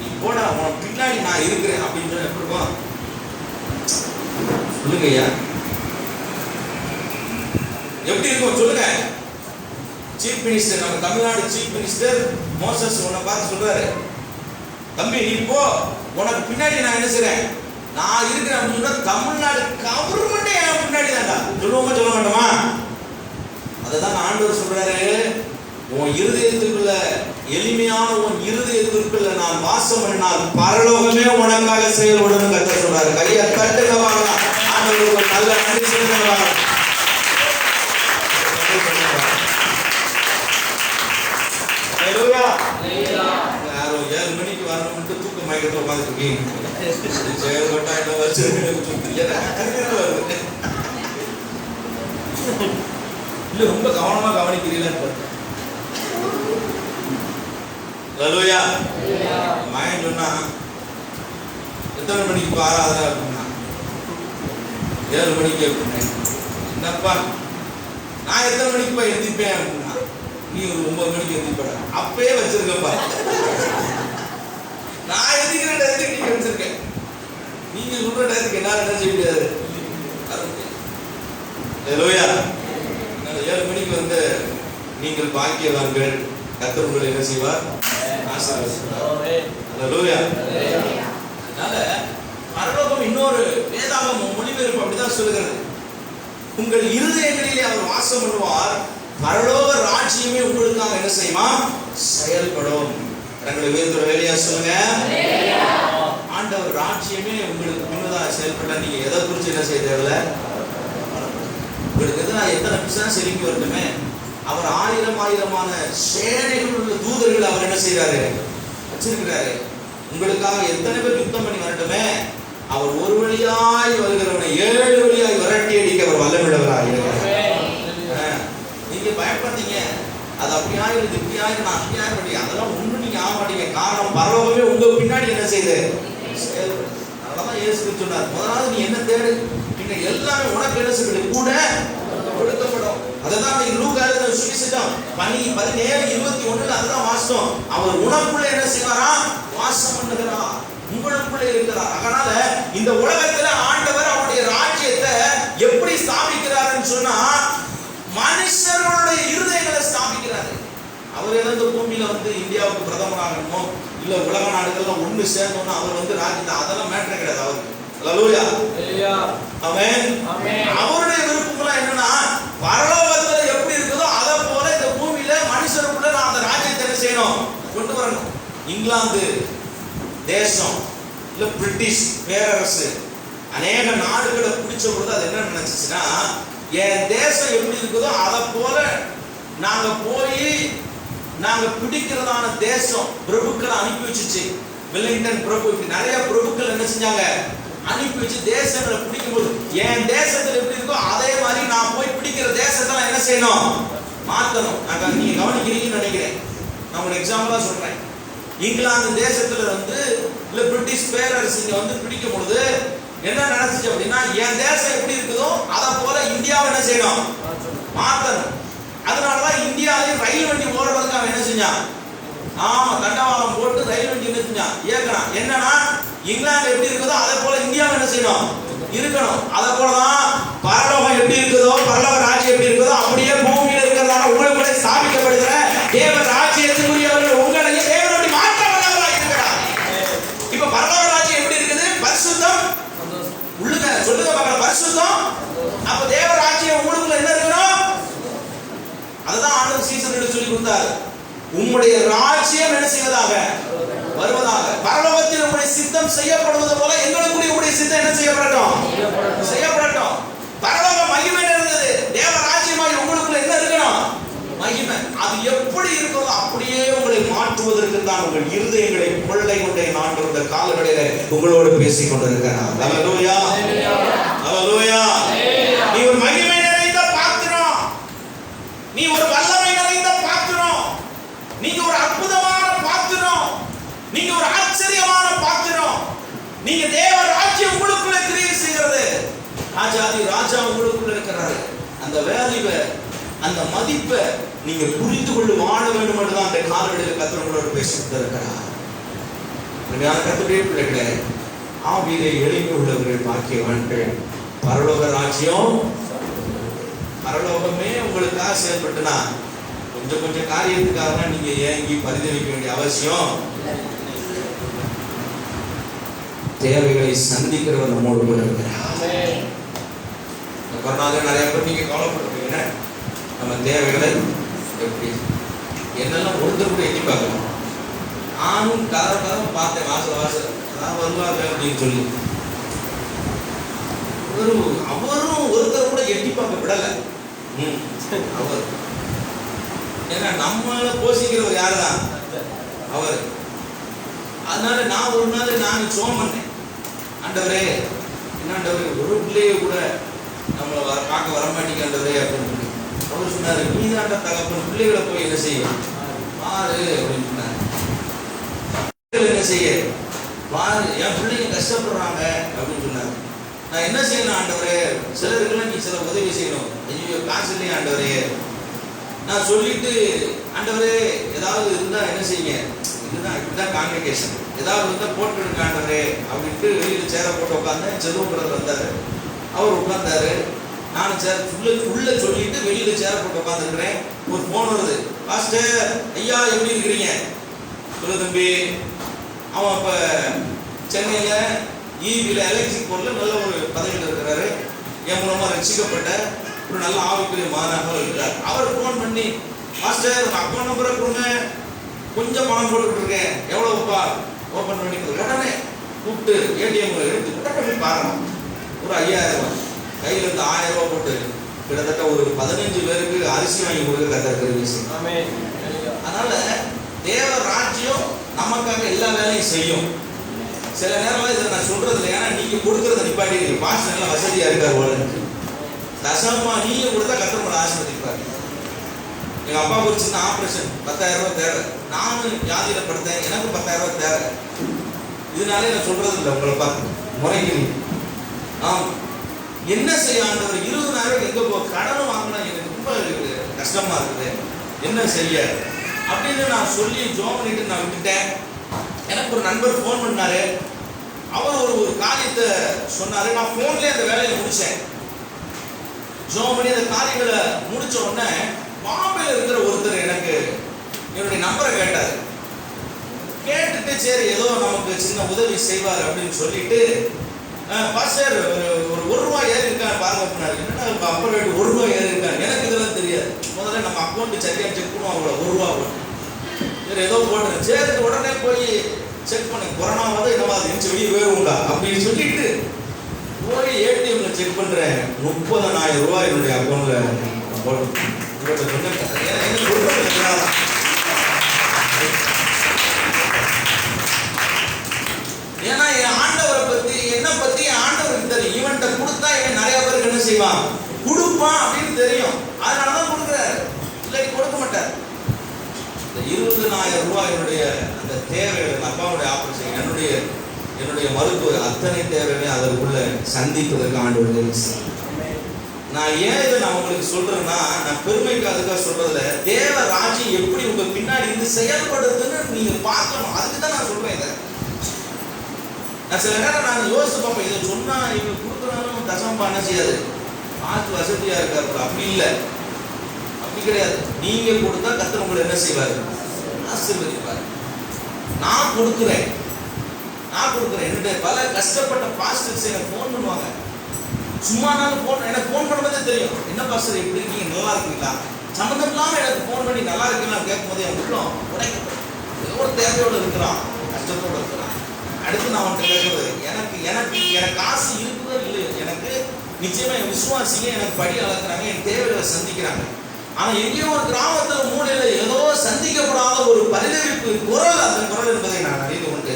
இப்போ உனக்கு பின்னாடி நான் இருக்கிறேன் அப்படின்னு சொன்னா எப்படி இருக்கும்? சொல்லுங்க ஐயா, எப்படி இருக்கும் சொல்லுங்க. சீஃப் மினிஸ்டர், நம்ம தமிழ்நாடு சீஃப் மினிஸ்டர் மோசஸ் உன்னை பார்த்து சொல்றாரு, தம்பி நீ போ, உனக்கு பின்னாடி நான் என்ன செய்றேன், நான் இருக்கிறேன் அப்படின்னு சொன்னா தமிழ்நாடு கவர்மெண்டே என் பின்னாடி தான்டா. சொல்லுவோமா சொல்ல மாட்டோமா? அதுதான் ஆண்டவர் சொல்றாரு, உன் இருதயத்துக்குள்ள, எளிமையான உன் இருதயத்திற்குள்ள நான் வாசம் பண்ணினால் பரலோகமே உனக்காக செயல்படும் கர்த்தர் சொல்றாரு. கையை தட்டுங்க வாங்கலாம், ஆண்டவருக்கு நல்ல நன்றி சொல்லுங்க வாங்கலாம். யாரும் 7 மணிக்கு வரணும்னு தூக்க மயக்கத்தில் உட்காந்துருக்கீங்க. இல்ல ரொம்ப கவனமா கவனிக்கிறீங்களா? மகன் சொன்னா எத்தனை மணிக்கு ஆராதனை அப்படின்னா 7 மணிக்கு அப்படின்னா, என்னப்பா நான் எத்தனை மணிக்குப்பா எழுந்திப்பேன் அப்படின்னா, நீ ஒரு 9 மணிக்கு எழுந்திப்பட அப்பயே வச்சிருக்கப்பா. நான் எழுதிக்கிற டயத்துக்கு நீங்க வச்சிருக்கேன், நீங்க சொல்ற டயத்துக்கு என்னால என்ன செய்ய முடியாது. 7 மணிக்கு வந்து நீங்கள் பாக்கியவான்கள், கர்த்தர் உங்களை என்ன செய்வார், ஆசீர்வதிப்பார். அதனால பரலோகம் இன்னொரு வேதாகமம் மொழிபெயர்ப்பு அப்படிதான் சொல்லுகிறது, உங்கள் இருதயங்களிலே அவர் வாசம் பண்ணுவார், பரலோக ராஜ்யமே உங்களுக்காக என்ன செய்யுமா, செயல்படும். எங்களை உயர்த்துற வேலையா சொல்லுங்க. ஆண்டவர் ராஜ்யமே உங்களுக்கு முன்னதாக செயல்பட நீங்க எதை குறிச்சு என்ன செய்ய தேவையில்ல. உங்களுக்கு எதிராக எத்தனை பிசாசு செலுக்கி வரட்டுமே, அவர் ஆயிரமான சேனைகள் உள்ள தூதர்கள் அவர் என்ன செய்யறாரு, வச்சிருக்கிறாரு. உங்களுக்காக எத்தனை பேர் யுத்தம் பண்ணி வரட்டுமே, அவர் ஒரு வழியாய் வருகிறவனை 7 வழியாய் விரட்டி அடிக்க அவர் வல்லமிழவராக இருக்கிறார். நீங்க பயப்படாதீங்க, அது அப்படியாயிரு இப்படியாயிரு நான் அப்படியாயிரு பண்ணி அதெல்லாம் ஒண்ணு நீங்க ஆக மாட்டீங்க. காரணம் பரலோகமே உங்க பின்னாடி என்ன செய்யுது, செயல்படுது. அதனாலதான் இயேசு சொன்னார், முதலாவது நீ என்ன தேடு, நீங்க எல்லாமே உனக்கு என்ன செய்வது கூட கொடுக்கப்படும். அதுதான் லூக்கா எழுதின சுவிசேஷம் 17:21 அதுதான் வாசம். அவர் உனக்குள்ள என்ன செய்வாரா, வாசம் பண்ணுகிறார், உங்களுக்குள்ளே இருக்கிறார். அதனால இந்த உலகத்துல ஆண்டவர் அவருடைய ராஜ்யத்தை எப்படி ஸ்தாபிக்கிறாருன்னு சொன்னா, மனுஷர்களுடைய இருதயங்களை ஸ்தாபிக்கிறாரு. அவர் இந்த பூமியில வந்து இந்தியாவுக்கு பிரதமர் ஆகணுமோ இல்ல உலக நாடுகள்லாம் ஒண்ணு சேர்ந்தோம்னா அவர் வந்து ராஜ்யத்தை அதெல்லாம் மேட்டர் கிடையாது அவருக்கு. அல்லேலூயா, ஆமென். அவருடைய விருப்பம் என்னன்னா, பரலோகத்துல எப்படி இருக்குதோ அதை போல இந்த பூமியில மனுஷருக்குள்ள நான் அந்த ராஜ்யத்தை என்ன செய்யணும், கொண்டு வரணும். இங்கிலாந்து தேசம் இல்ல பிரிட்டிஷ் பேரரசு அநேக நாடுகளை பிடிச்ச பொழுது அது என்ன நினைச்சுன்னா, என் தேசம் எப்படி இருக்குதோ அதை போல நாங்க போய் நாங்க பிடிக்கிறதான தேசம் பிரபுக்களை அனுப்பி வச்சுச்சு. வெலிங்டன் பிரபு, நிறைய பிரபுக்கள் என்ன செஞ்சாங்க, அனுப்பி வச்சு தேசங்களை பிடிக்கும்போது என் தேசத்துல எப்படி இருக்கோ அதே மாதிரி நான் போய் பிடிக்கிற தேசத்தெல்லாம் என்ன செய்யணும், மாத்தணும். நான் நீங்க கவனிக்கிறீங்கன்னு நினைக்கிறேன். நான் ஒரு எக்ஸாம்பிளா சொல்றேன். இங்கிலாந்து தேசத்துல வந்து இல்ல பிரிட்டிஷ் பேரரசு இங்க வந்து பிடிக்கும் பொழுது என்ன நடந்துச்சு அப்படின்னா, என் தேசம் எப்படி இருக்குதோ அதை போல இந்தியாவை என்ன செய்யணும், மாத்தணும். அதனாலதான் இந்தியாவிலேயும் ரயில் வண்டி ஓடுறதுக்கு அவன் என்ன செஞ்சான், ஆமா தண்டவாளம் போட்டு ரயில் வண்டி என்ன செஞ்சான், இயக்கணும். என்னன்னா இங்கிலாந்து எப்படி இருக்குதோ அதை போல இந்தியாவை என்ன செய்யணும், இருக்கணும். அதை போலதான் பரலோகம் எப்படி இருக்குதோ, பரலோக ராஜ்யம் எப்படி இருக்குதோ அப்படியே பூமியில இருக்கிறதால உங்களுக்குள்ளே ஸ்தாபிக்கப்படுகிற தேவ ராஜ்யத்துக்குரியவர்கள் உங்களையும் தேவனோட மாற்ற வல்லவராக இருக்கிறார். இப்ப பரலோக ராஜ்யம் எப்படி இருக்குது, பரிசுத்தம் உள்ளுங்க சொல்லுங்க பார்க்கலாம், பரிசுத்தம். அப்ப தேவ ராஜ்யம் உங்களுக்குள்ள என்ன இருக்கணும், அதை ஆண்டவர் சீசர்களுக்கு சொல்லி கொடுத்தார், உம்முடைய ராஜ்யம் என்ன செய்வதாக வருவதாக, பரலோகத்தில் உம்முடைய சித்தம் செய்யப்படுவது போல எங்களுக்குரிய உம்முடைய சித்தம் என்ன செய்யப்படட்டும். பரலோக மகிமை இருந்தது, தேவ ராஜ்யமாய் உங்களுக்குள்ள என்ன இருக்கணும்? மகிமை. அது எப்படி இருக்கிறதோ அப்படியே உங்களை மாற்றுவதற்கு தான் உங்கள் இருதயங்களை கொள்ளை கொண்டே ஆண்டவர் இந்த காலங்களிலே உங்களோடு பேசிக் கொண்டிருக்கிறார். ஹல்லேலூயா, ஹல்லேலூயா. நீ ஒரு மகிமை நிறைந்த பாத்திரம், நீ ஒரு வல்லமை நிறைந்த பாத்திரம், நீங்க ஒரு அற்புதமான பாத்திரம், நீங்க ஒரு ஆச்சரியமான பாத்திரம். நீங்க தேவ ராஜ்யம் உங்களுக்குள்ள கிரியை செய்கிறது. ராஜாதி ராஜா உங்களுக்குள்ள இருக்கிறாரு. அந்த வேல்யூவை, அந்த மதிப்பை நீங்க புரிந்து கொண்டு வாழ வேண்டும் என்றுதான் அந்த காலங்களில் கர்த்தர் உங்களோடு பேசிட்டு இருக்கிறார். கர்த்தருடைய பிள்ளைகளே, ஆவியிலே எளிமை உள்ளவர்கள் பாக்கியவான்கள், பரலோக ராஜ்யம், பரலோகமே உங்களுக்காக செயல்பட்டுனா கொஞ்சம் காரியத்துக்காக நீங்க ஏங்கி பரிதவிக்க வேண்டிய அவசியம். தேவைகளை சந்திக்கிறவர் நம்மோடு கூட இருக்கிறார். கொரோனாவில் நிறைய பேர் நீங்க கவலைப்படுறீங்க, நம்ம தேவைகளை எப்படி என்னெல்லாம் ஒருத்தர் கூட எண்ணி பார்க்கலாம். நானும் கதவை பார்த்தேன், வாசல் அதான் வருவாங்க அப்படின்னு சொல்லி. அவரும் ஒருத்தர் கூட எட்டி பார்க்க விடல. அவர் ஏன்னா நம்மள போஷிக்கிறவர் யாருதான்? அவர். அதனால நான் ஒரு நாள் நான் சோம் பண்ணேன், ஆண்டவரே என்ன ஆண்டவரே, ஒரு பிள்ளைய கூட நம்மளை பார்க்க வரமாட்டேங்கிறவரே அப்படின்னு. அவர் சொன்னாரு, நீதாண்ட தகப்பன், பிள்ளைகளை போய் என்ன செய்யும் பாரு அப்படின்னு சொன்னாரு. என்ன செய்ய பாரு, என் பிள்ளைங்க கஷ்டப்படுறாங்க அப்படின்னு சொன்னாரு. நான் என்ன செய்யணும் ஆண்டவரே, சிலருக்குலாம் நீ சில உதவி செய்யணும். ஐயோ காசு இல்லையா ஆண்டவரே. நான் சொல்லிட்டு, ஆண்டவரே ஏதாவது இருந்தா என்ன செய்யுங்க, இதுதான் இப்படிதான் காங்கிரிகேஷன், ஏதாவது இருந்தால் போட்டு எடுக்க ஆண்டவரே அப்படின்ட்டு வெளியில் சேரை போட்டு உட்காந்தேன். செல்வம் பிரதர் வந்தாரு, அவர் உட்கார்ந்தாரு. நானும் சேர் உள்ள சொல்லிட்டு வெளியில சேர போட்டு உட்காந்துருக்கிறேன். ஒரு போன் வருது, பாஸ்டர் ஐயா எப்படி இருக்கிறீங்க? சொல்லு தம்பி. அவன் இப்ப சென்னையில ஈவில எலக்ட்ரிக் போர்ட்ல நல்ல ஒரு பதவியில் இருக்கிறாரு. என் மூலமா ரசிக்கப்பட்ட ஒரு நல்ல ஆவிக்குரிய மாணவராக இருக்கிறார். அவர் போன் பண்ணி, மாஸ்டர் உங்க அக்கௌண்ட் நம்பரை கொடுங்க, கொஞ்சம் பணம் போட்டுக்கிட்டு இருக்கேன், எவ்வளவுப்பா ஓபன் பண்ணி உடனே கூப்பிட்டு ஏடிஎம் எடுத்து உடனே பாருங்க, ஒரு 5000 ரூபாய் கையில் இருந்து 1000 ரூபாய் போட்டு கிட்டத்தட்ட ஒரு 15 பேருக்கு அரிசி வாங்கி கொடுக்க கத்தர். அதனால தேவ ராஜ்யம் நமக்காக எல்லா வேலையும் செய்யும். சில நேரம் இதை நான் சொல்றது இல்லை, ஏன்னா நீங்க கொடுக்கறத நிப்பாட்டி பாஸ்டர் எல்லாம் வசதியா இருக்காரு போல. தசமா நீங்க கொடுத்தா கத்தர் உங்களை ஆசீர்வதிப்பாரு. எங்க அப்பா ஒரு சின்ன ஆபரேஷன் 10,000 ரூபாய் தேவை, நானும் வியாதியில படுத்தேன், எனக்கு 10,000 ரூபாய் தேவை. இதனாலே நான் சொல்றது இல்லை, உங்களை பார்த்து முறைக்கிறீங்க. என்ன செய்ய ஆண்டவர், 20,000 எங்க போ, கடன் வாங்கினா எனக்கு ரொம்ப கஷ்டமா இருக்குது, என்ன செய்ய அப்படின்னு நான் சொல்லி ஜோம் பண்ணிட்டு நான் விட்டுட்டேன். எனக்கு ஒரு நண்பர் ஃபோன் பண்ணாரு, அவர் ஒரு காரியத்தை சொன்னாரு. நான் ஃபோன்லேயே அந்த வேலையை முடிச்சேன். ஜோம் பண்ணி அந்த காரியங்களை முடிச்ச உடனே பாம்பேல இருக்கிற ஒருத்தர் எனக்கு என்னுடைய நம்பரை கேட்டார். கேட்டுட்டு சரி ஏதோ நமக்கு சின்ன உதவி செய்வார் அப்படின்னு சொல்லிட்டு, பாஸ்டர் ஒரு 1 ரூபாய் ஏறி இருக்கான்னு பாருங்க அப்படின்னாரு. என்னன்னா அப்போ ரேட்டு 1 ரூபாய் ஏறி இருக்காரு, எனக்கு இதெல்லாம் தெரியாது. முதல்ல நம்ம அக்கௌண்ட் சரியாக செக் பண்ணுவோம், அவ்வளோ 1 ரூபா போட்டு சரி ஏதோ போட்டுரு. சரி உடனே போய் செக் பண்ணி, கொரோனாவது என்னவாது இருந்துச்சு, வெளியே வேறுண்டா அப்படின்னு சொல்லிட்டு போய் ஏடிஎம்ல செக் பண்ணுறேன். 30,000 ரூபாய் என்னுடைய அக்கௌண்ட்டில் போட்டு. ஏன்னா என் ஆண்டவரை பத்தி, என்னை பத்தி ஆண்டவருக்கு தெரியும். இவன்கிட்ட கொடுத்தா இவன் நிறைய பேருக்கு என்ன செய்வான், கொடுப்பான் அப்படின்னு தெரியும். அதனாலதான் கொடுக்குறாரு, இல்லை கொடுக்க மாட்டார். இந்த 20,000 ரூபாயினுடைய அந்த தேவைகள், அப்பாவுடைய ஆபரேஷன், என்னுடைய மருத்துவ அத்தனை தேவைகளை அதற்குள்ள சந்திப்பதற்கு ஆண்டவர். நான் ஏன் இதை நான் உங்களுக்கு சொல்றேன்னா, நான் பெருமைக்கு அதுக்காக சொல்றதுல, தேவ ராஜ்யம் எப்படி உங்க பின்னாடி இருந்து செயல்படுதுன்னு நீங்க பார்க்கணும். அதுக்கு தான் நான் சொல்றேன். இதை நான் சில நேரம் நான் யோசிச்சு பார்ப்பேன், இதை சொன்னா இவங்க கொடுக்குறாலும் தசம்பா என்ன செய்யாது, பார்த்து வசதியா இருக்காரு. அப்படி இல்லை, அப்படி கிடையாது. நீங்க கொடுத்தா கர்த்தர் உங்களை என்ன செய்வாரு, ஆசீர்வதிப்பாரு. நான் கொடுக்குறேன். என்னுடைய பல கஷ்டப்பட்ட பாஸ்டர்ஸ் எனக்கு ஃபோன் பண்ணுவாங்க. சும்மா நாள் ஃபோன், எனக்கு ஃபோன் பண்ணும்போதே தெரியும், என்ன பாஸ்டர் எப்படி இருக்கீங்க, நல்லா இருக்கீங்களா, சம்பந்தம் இல்லாம எனக்கு போன் பண்ணி நல்லா இருக்குன்னு கேட்கும் போது என் உள்ளம் உடைக்கப்படும். ஏதோ ஒரு தேவையோடு இருக்கிறான், கஷ்டத்தோடு இருக்கிறான். அடுத்து நான் அவன்கிட்ட கேட்குறது, எனக்கு ஆசை இருக்குதோ இல்லையோ, எனக்கு நிச்சயமா என் விசுவாசிங்க எனக்கு படி அளக்குறாங்க, என் தேவைகளை சந்திக்கிறாங்க. ஆனா எங்கேயோ ஒரு கிராமத்துல மூலையில ஏதோ சந்திக்கப்படாத ஒரு பரிதவிப்பு குரல், அந்த குரல் என்பதை நான் அறிந்து கொண்டு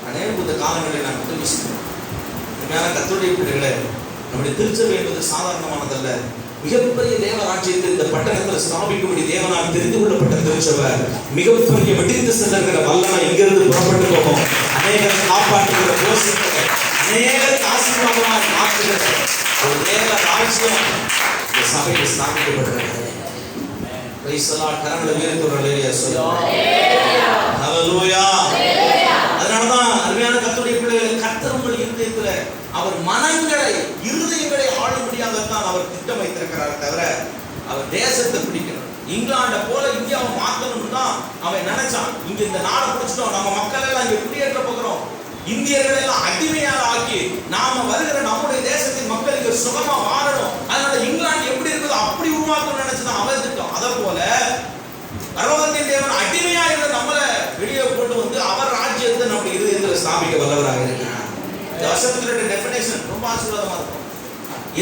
அநேக இந்த காலங்களில் நான் உதவி செய்கிறேன். உண்மையான கர்த்தருடைய பிள்ளைகளே, நம்முடைய திருச்சபை என்பது சாதாரணமானதல்ல. மிகப்பெரிய தேவராட்சியத்தை இந்த பட்டணத்தில் ஸ்தாபிக்கும்படி தேவனால் தெரிந்து கொள்ளப்பட்ட திருச்சபை. மிகப்பெரிய வெடித்து செல்லுகிற வல்லமை இங்கிருந்து புறப்பட்டு போகும். அநேகரை காப்பாற்றுகிற, போஷிக்கிற, அநேகருக்கு ஆசீர்வாதமாக மாற்றுகிற ஒரு தேவ ராஜ்யம் இந்த சபையில் ஸ்தாபிக்கப்பட்டிருக்கிறது. கரங்களை உயர்த்துகிறோம். ஹல்லேலூயா. அதனாலதான் அருமையான கர்த்தருடைய பிள்ளைகளை, கர்த்தர் உங்கள் இருதயத்தில் அவர் மனங்களை இருதயங்களை ஆளும்படியாகத்தான் அவர் திட்டம் வைத்திருக்கிறார். தவிர அவர் தேசத்தை பிடிக்கணும், இங்கிலாண்டை போல இந்தியாவை மாற்றணும் தான் அவன் நினைச்சான். இங்க இந்த நாடை பிடிச்சிட்டோம், நம்ம மக்கள் எல்லாம் இங்க குடியேற்ற போகிறோம், இந்தியர்களை எல்லாம் அடிமையாக ஆக்கி நாம வருகிற நம்முடைய தேசத்தின் மக்கள் இங்க சுகமா வாழணும், அதனால இங்கிலாந்து எப்படி இருக்குதோ அப்படி உருவாக்கணும்னு நினைச்சுதான் அவர் திட்டம். அதை போல பரலோகத்தின் தேவன் அடிமையா இருந்த நம்மளை வெளியே கொண்டு வந்து அவர் ராஜ்யத்தை நம்முடைய இருதயத்தில் ஸ்தாபிக்க வல்லவராக இருக்கிறார். இந்த வசனத்தினுடைய டெஃபினேஷன் ரொம்ப ஆசீர்வாதமா இருக்கும்.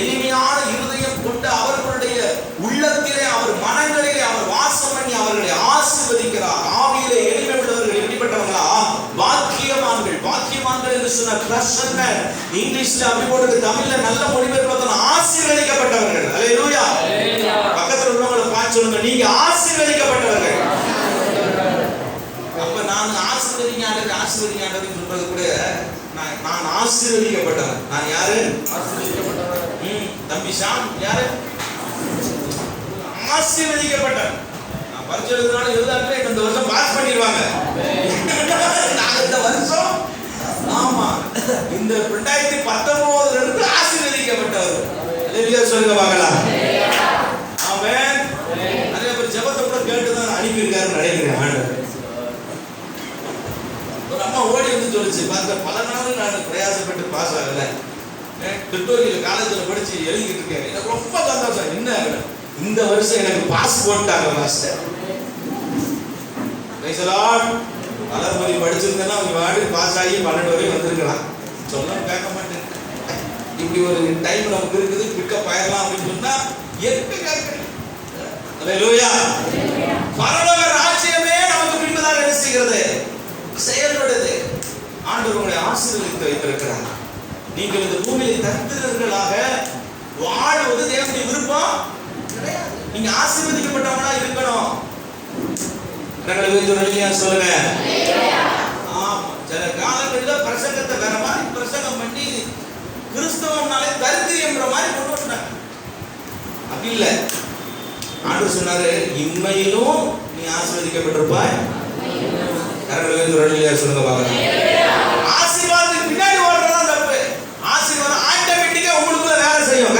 எளிமையான இருதயம் கொண்டு அவர்களுடைய உள்ளத்திலே, அவர் மனங்களிலே அவர் வாசம் பண்ணி அவர்களை ஆசீர்வதிக்கிறார். ஆவியிலே எளிமை உள்ளவர்கள் எப்படிப்பட்டவங்களா? பாக்கியவான்கள். பாக்கியவான்கள் என்று சொன்ன கிறிஸ்தவர்கள் இங்கிலீஷ்ல அப்படி போட்டு, தமிழ்ல நல்ல மொழிபெயர்ப்பு பார்த்தா ஆசீர்வதிக்கப்பட்டவர்கள். அல்லேலூயா. பக்கத்துல உள்ளவங்களை பார்த்து சொல்லுங்க, நீங்க ஆசீர்வதிக்கப்பட்டவர்கள். அப்ப நான் ஆசீர்வதிக்காண்டது சொல்றது கூட, நான் ஆசீர்வதிக்கப்பட்டவன். நான் யாரு? தம்பி ஷாம் யாரு? ஆசீர்வதிக்கப்பட்டவன். நான் பரிட்சை எழுதுனாலும் எழுதாட்டே இந்த வருஷம் பாஸ் பண்ணிடுவாங்க. நான் இந்த வருஷம், ஆமா, இந்த 2019 இருந்து ஆசீர்வதிக்கப்பட்டவர். அல்லேலூயா சொல்லுங்க பார்க்கலாம். ஆமென். நிறைய பேர் ஜெபத்தை கூட கேட்டுதான் அனுப்பியிருக்காருன்னு நினைக்கிறேன் ஆண்டவர். ஒரு அம்மா ஓடி வந்து சொல்லிச்சு, பல நாள் நான் பிரயாசப்பட்டு பாஸ் ஆகல, டுட்டோரியல் காலேஜில் படிச்சு எழுதிட்டு இருக்கேன், எனக்கு ரொம்ப சந்தோஷம். என்ன இந்த வருஷம் எனக்கு பாஸ் போட்டாங்க மாஸ்டர். வளர்மொழி படிச்சிருந்தேன்னா அவங்க வாடி பாஸ் ஆகி 12 வரையும் வந்திருக்கலாம். சொல்ல கேட்க மாட்டேன். இப்படி ஒரு டைம் நமக்கு இருக்குது, பிக்கப் ஆயிடலாம் அப்படின்னு சொன்னா எப்படி கேட்கணும்? அல்லேலூயா. பரலோக ராஜ்யமே நமக்கு பின்பதாக என்ன செய்கிறது? செயல்படுது. ஆண்டவர் உங்களை ஆசீர்வதித்து வைத்திருக்கிறார். நீங்கள் இந்த பூமியில் தரித்திரர்களாக வாழ்வது தேவனுடைய விருப்பம் கிடையாது. நீங்க ஆசீர்வதிக்கப்பட்டவங்களா இருக்கணும். சொல்லுங்க. ஆமா, சில காலங்களில் பிரசங்கத்தை வேற மாதிரி பிரசங்கம் பண்ணி கிறிஸ்தவம்னாலே தரித்திரம்ன்ற மாதிரி கொண்டு வந்தாங்க. அப்படி இல்லை. ஆண்டவர் சொன்னாரு, இன்மையிலும் நீ ஆசீர்வதிக்கப்பட்டிருப்பாய். சொல்லுங்க பாக்கலாம். ஆசீர்வாதத்துக்கு பின்னாடி ஓடுறதா தப்பு. ஆசீர்வாதம் ஆட்டோமேட்டிக்கா உங்களுக்குள்ள வேலை செய்யும்.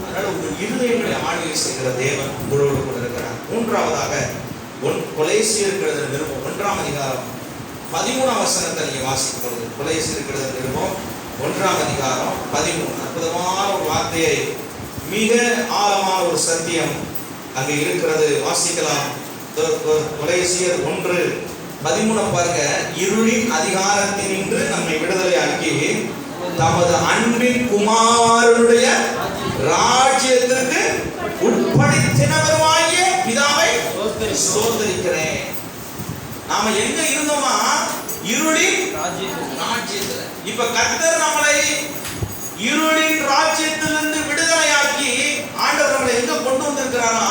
அதனால உங்கள் இருதயங்களை ஆளுகை செய்கிற தேவன் உங்களோடு கூட இருக்கிறார். மூன்றாவதாக கொலேசியர் எழுதின நிருபம் 1ஆம் அதிகாரம் 13ஆம் வசனத்தை நீங்க வாசிக்கும் பொழுது, கொலேசியர் எழுதின நிருபம் 1ஆம் அதிகாரம் 13, அற்புதமான ஒரு வார்த்தையை, மிக ஆழமான ஒரு சத்தியம் அங்கே இருக்கிறது. வாசிக்கலாம். கொலேசியர் 1:13 பாருங்க. இருளின் அதிகாரத்தினின்று நம்மை விடுதலையாக்கி தமது அன்பின் குமாரனுடைய ராஜ்யத்திற்கு உட்படுத்தினவருமாகிய பிதாவை ஸ்தோத்திரிக்கிறேன். நாம எங்க இருந்தோமா? இருளின் ராஜ்யத்துல. இப்ப கர்த்தர் நம்மளை இருளின் ராஜ்யத்திலிருந்து விடுதலையாக்கி ஆண்டவர் நம்மளை எங்க கொண்டு வந்திருக்கிறாரா?